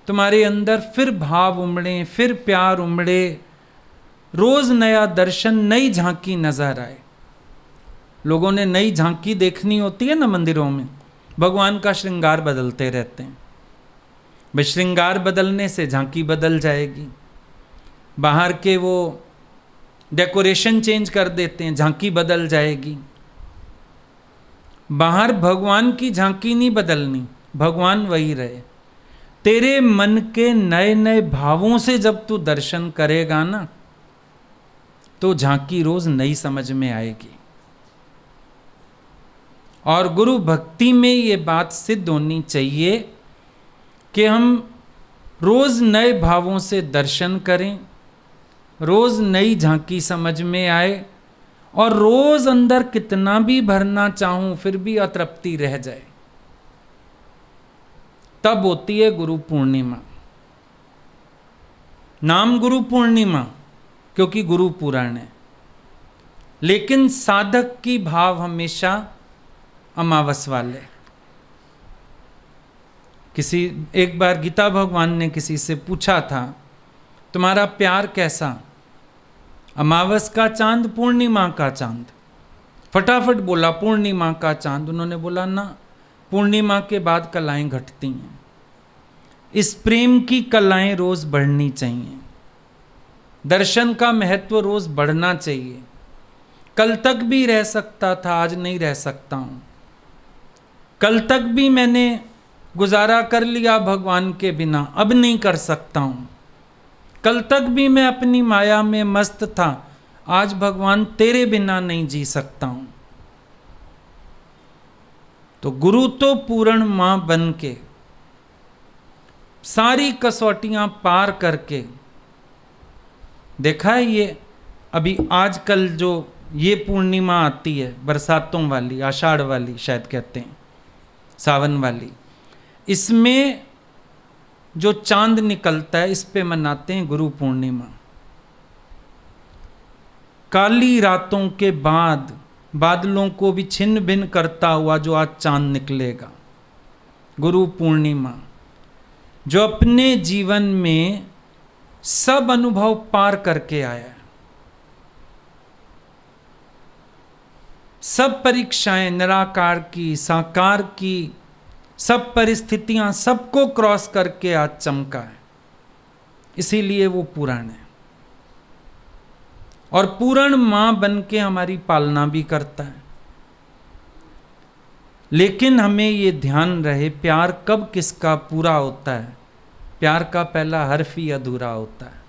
तुम्हारे अंदर फिर भाव उमड़े, फिर प्यार उमड़े, रोज नया दर्शन, नई झांकी नजर आए। लोगों ने नई झांकी देखनी होती है ना मंदिरों में, भगवान का श्रृंगार बदलते रहते हैं। भाई श्रृंगार बदलने से झांकी बदल जाएगी। बाहर के वो डेकोरेशन चेंज कर देते हैं, झांकी बदल जाएगी। बाहर भगवान की झांकी नहीं बदलनी, भगवान वही रहे। तेरे मन के नए नए भावों से जब तू दर्शन करेगा ना, तो झांकी रोज नई समझ में आएगी। और गुरु भक्ति में ये बात सिद्ध होनी चाहिए कि हम रोज नए भावों से दर्शन करें, रोज नई झांकी समझ में आए, और रोज अंदर कितना भी भरना चाहूं फिर भी अतृप्ति रह जाए। तब होती है गुरु पूर्णिमा। नाम गुरु पूर्णिमा क्योंकि गुरु पुराण है, लेकिन साधक की भाव हमेशा अमावस वाले। एक बार गीता भगवान ने किसी से पूछा था, तुम्हारा प्यार कैसा? अमावस का चांद, पूर्णिमा का चांद? फटाफट बोला पूर्णिमा का चांद। उन्होंने बोला ना, पूर्णिमा के बाद कलाएं घटती हैं। इस प्रेम की कलाएं रोज बढ़नी चाहिए, दर्शन का महत्व रोज बढ़ना चाहिए। कल तक भी रह सकता था, आज नहीं रह सकता हूं। कल तक भी मैंने गुजारा कर लिया भगवान के बिना, अब नहीं कर सकता हूं। कल तक भी मैं अपनी माया में मस्त था, आज भगवान तेरे बिना नहीं जी सकता हूं। तो गुरु तो पूर्ण मां बन के, सारी कसौटियां पार करके, देखा है ये अभी आजकल जो ये पूर्णिमा आती है बरसातों वाली, आषाढ़ वाली शायद कहते हैं, सावन वाली, इसमें जो चांद निकलता है इस पे मनाते हैं गुरु पूर्णिमा। काली रातों के बाद बादलों को भी छिन्न भिन्न करता हुआ जो आज चांद निकलेगा, गुरु पूर्णिमा, जो अपने जीवन में सब अनुभव पार करके आया है, सब परीक्षाएं निराकार की, साकार की, सब परिस्थितियां, सबको क्रॉस करके आज चमका है। इसीलिए वो पूर्ण है और पूर्ण मां बन के हमारी पालना भी करता है। लेकिन हमें ये ध्यान रहे, प्यार कब किसका पूरा होता है? प्यार का पहला हर्फ ही अधूरा होता है।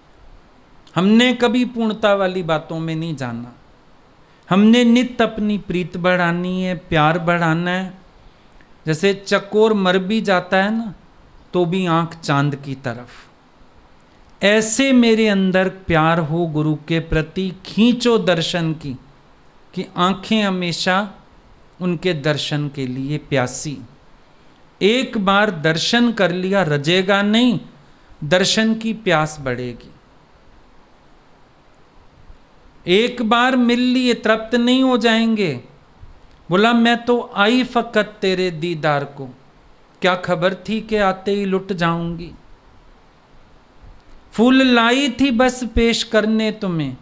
हमने कभी पूर्णता वाली बातों में नहीं जाना। हमने नित्य अपनी प्रीत बढ़ानी है, प्यार बढ़ाना है। जैसे चकोर मर भी जाता है ना, तो भी आंख चांद की तरफ। ऐसे मेरे अंदर प्यार हो गुरु के प्रति, खींचो दर्शन की, कि आंखें हमेशा उनके दर्शन के लिए प्यासी। एक बार दर्शन कर लिया रजेगा नहीं, दर्शन की प्यास बढ़ेगी। एक बार मिल लिए तृप्त नहीं हो जाएंगे। बोला मैं तो आई फकत तेरे दीदार को, क्या खबर थी कि आते ही लुट जाऊंगी। फूल लाई थी बस पेश करने तुम्हें,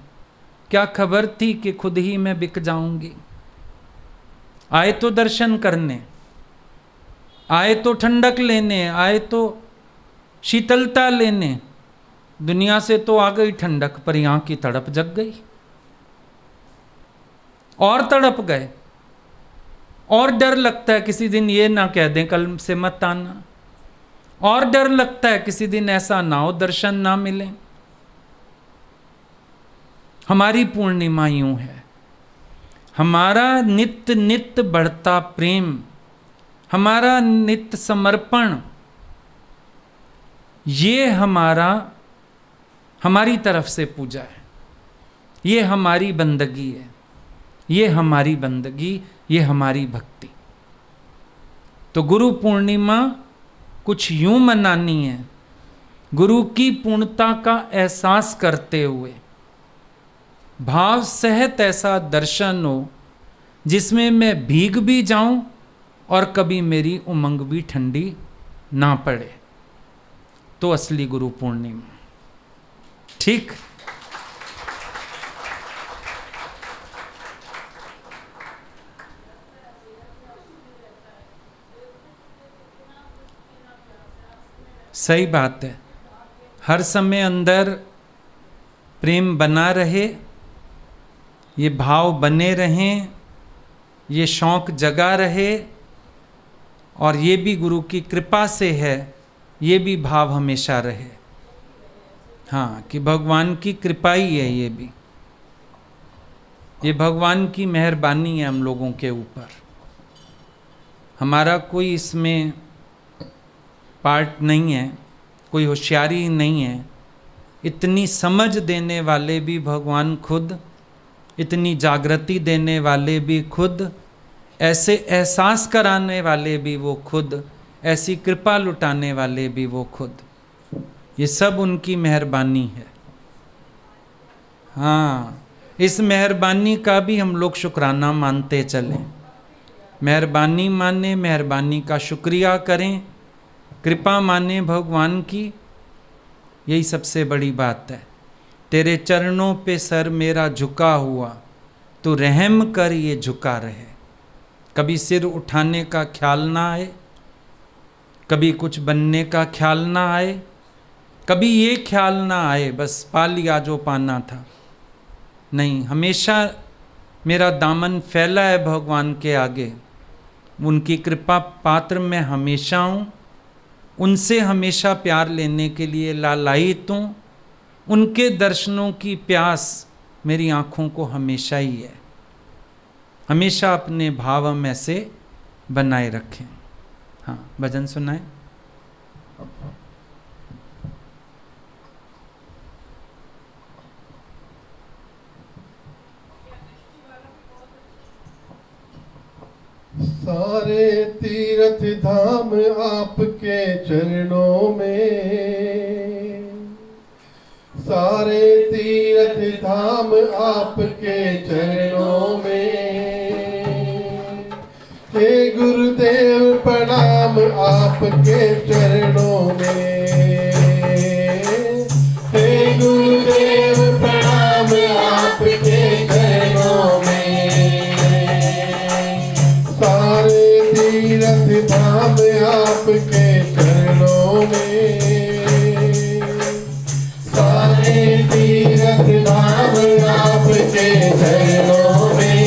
क्या खबर थी कि खुद ही मैं बिक जाऊंगी। आए तो दर्शन करने, आए तो ठंडक लेने, आए तो शीतलता लेने। दुनिया से तो आ गई ठंडक, पर यहां की तड़प जग गई और तड़प गए। और डर लगता है किसी दिन ये ना कह दें कल से मत आना, और डर लगता है किसी दिन ऐसा ना हो दर्शन ना मिले। हमारी पूर्णिमा यूं है, हमारा नित्य नित्य बढ़ता प्रेम हमारा नित्य समर्पण, ये हमारी तरफ से पूजा है, ये हमारी बंदगी है, ये हमारी बंदगी, ये हमारी भक्ति। तो गुरु पूर्णिमा कुछ यूं मनानी है, गुरु की पूर्णता का एहसास करते हुए, भाव सहित ऐसा दर्शन हो जिसमें मैं भीग भी जाऊं और कभी मेरी उमंग भी ठंडी ना पड़े, तो असली गुरु पूर्णिमा। ठीक। सही बात है, हर समय अंदर प्रेम बना रहे, ये भाव बने रहें, ये शौक जगा रहे, और ये भी गुरु की कृपा से है, ये भी भाव हमेशा रहे। हाँ, कि भगवान की कृपा ही है, ये भी, ये भगवान की मेहरबानी है हम लोगों के ऊपर। हमारा कोई इसमें पार्ट नहीं है, कोई होशियारी नहीं है। इतनी समझ देने वाले भी भगवान खुद, इतनी जागृति देने वाले भी खुद, ऐसे एहसास कराने वाले भी वो खुद, ऐसी कृपा लुटाने वाले भी वो खुद। ये सब उनकी मेहरबानी है। हाँ, इस मेहरबानी का भी हम लोग शुक्राना मानते चलें। मेहरबानी माने, मेहरबानी का शुक्रिया करें, कृपा माने भगवान की, यही सबसे बड़ी बात है। तेरे चरणों पे सर मेरा झुका हुआ, तू रहम कर ये झुका रहे। कभी सिर उठाने का ख्याल ना आए, कभी कुछ बनने का ख्याल ना आए, कभी ये ख्याल ना आए बस पा लिया जो पाना था। नहीं, हमेशा मेरा दामन फैला है भगवान के आगे, उनकी कृपा पात्र मैं हमेशा हूँ, उनसे हमेशा प्यार लेने के लिए लालायित हूँ। उनके दर्शनों की प्यास मेरी आँखों को हमेशा ही है। हमेशा अपने भाव हम ऐसे बनाए रखें। हाँ, भजन सुनाए। सारे तीर्थ धाम आपके चरणों में, सारे तीर्थ धाम आपके चरणों में। हे गुरुदेव प्रणाम आपके चरणों में, हे गुरुदेव प्रणाम आपके चरणों में। सारे तीर्थ धाम आपके चरणों में, सारे तीर्थ धाम आपके चरणों में।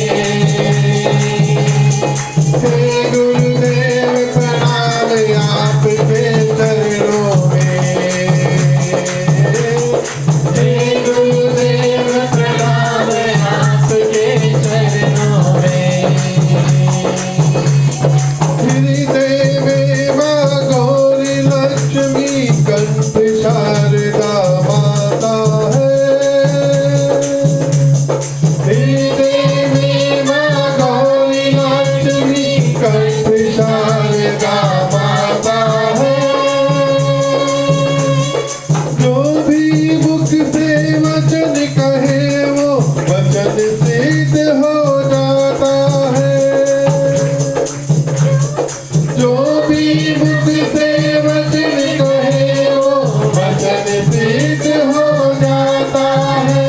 हे गुरुदेव प्रणाम आपके चरणों में, हे गुरुदेव प्रणाम आपके चरणों में। हृदय माँ गौरी लक्ष्मी कंठ शारदा माता है। हृदय माँ गौरी लक्ष्मी कंठ शारदा माता है। जो भी मुख से वचन कहे वो वचन सिद्ध हो जाता है। जो भी मुख से वचन कहे वो वचन सिद्ध हो जाता है।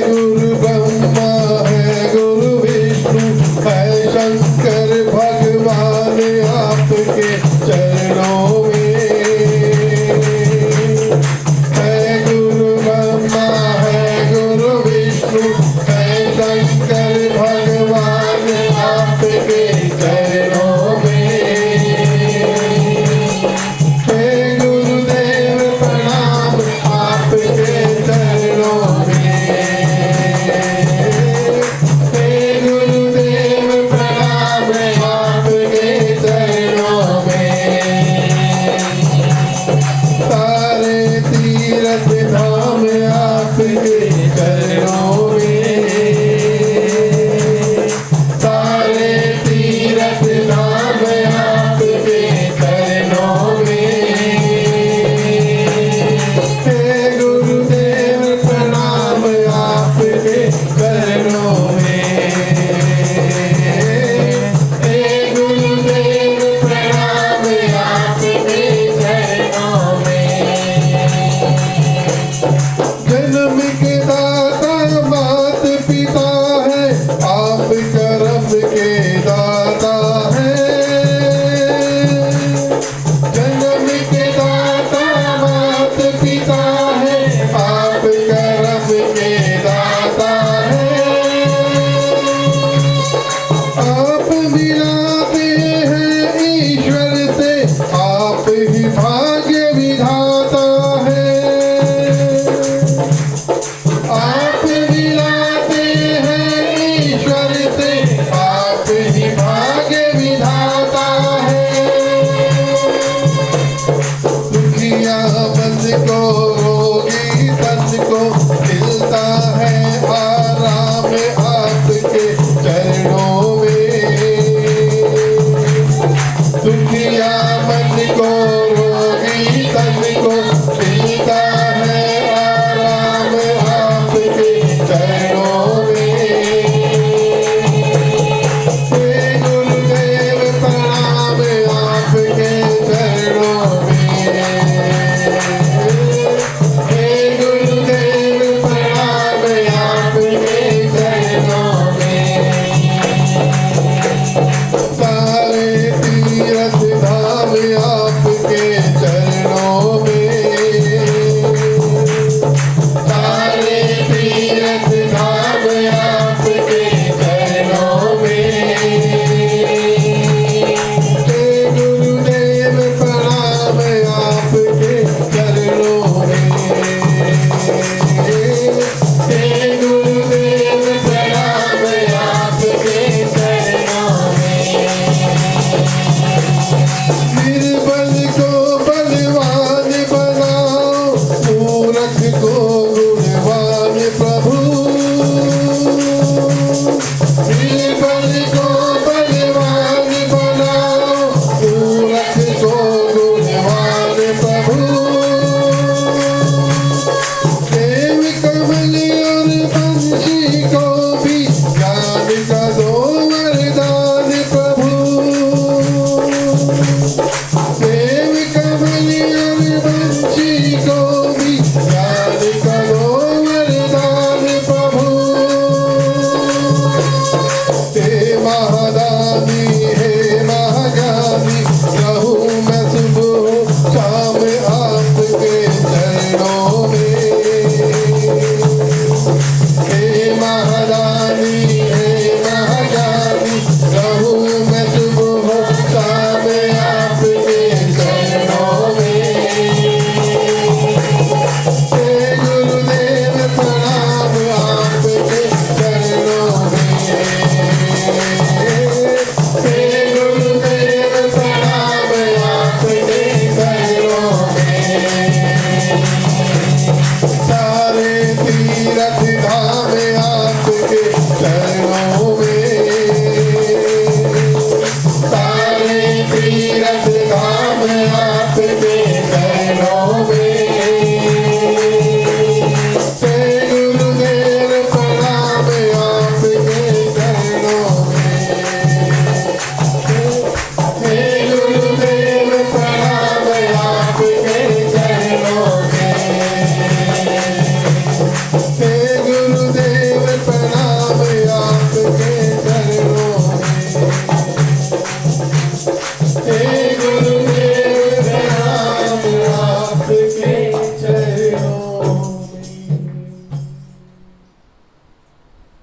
गुरु ब्रह्मा है, गुरु विष्णु है, शंकर भगवान आपके चरणों में। है गुरु ब्रह्मा है, गुरु विष्णु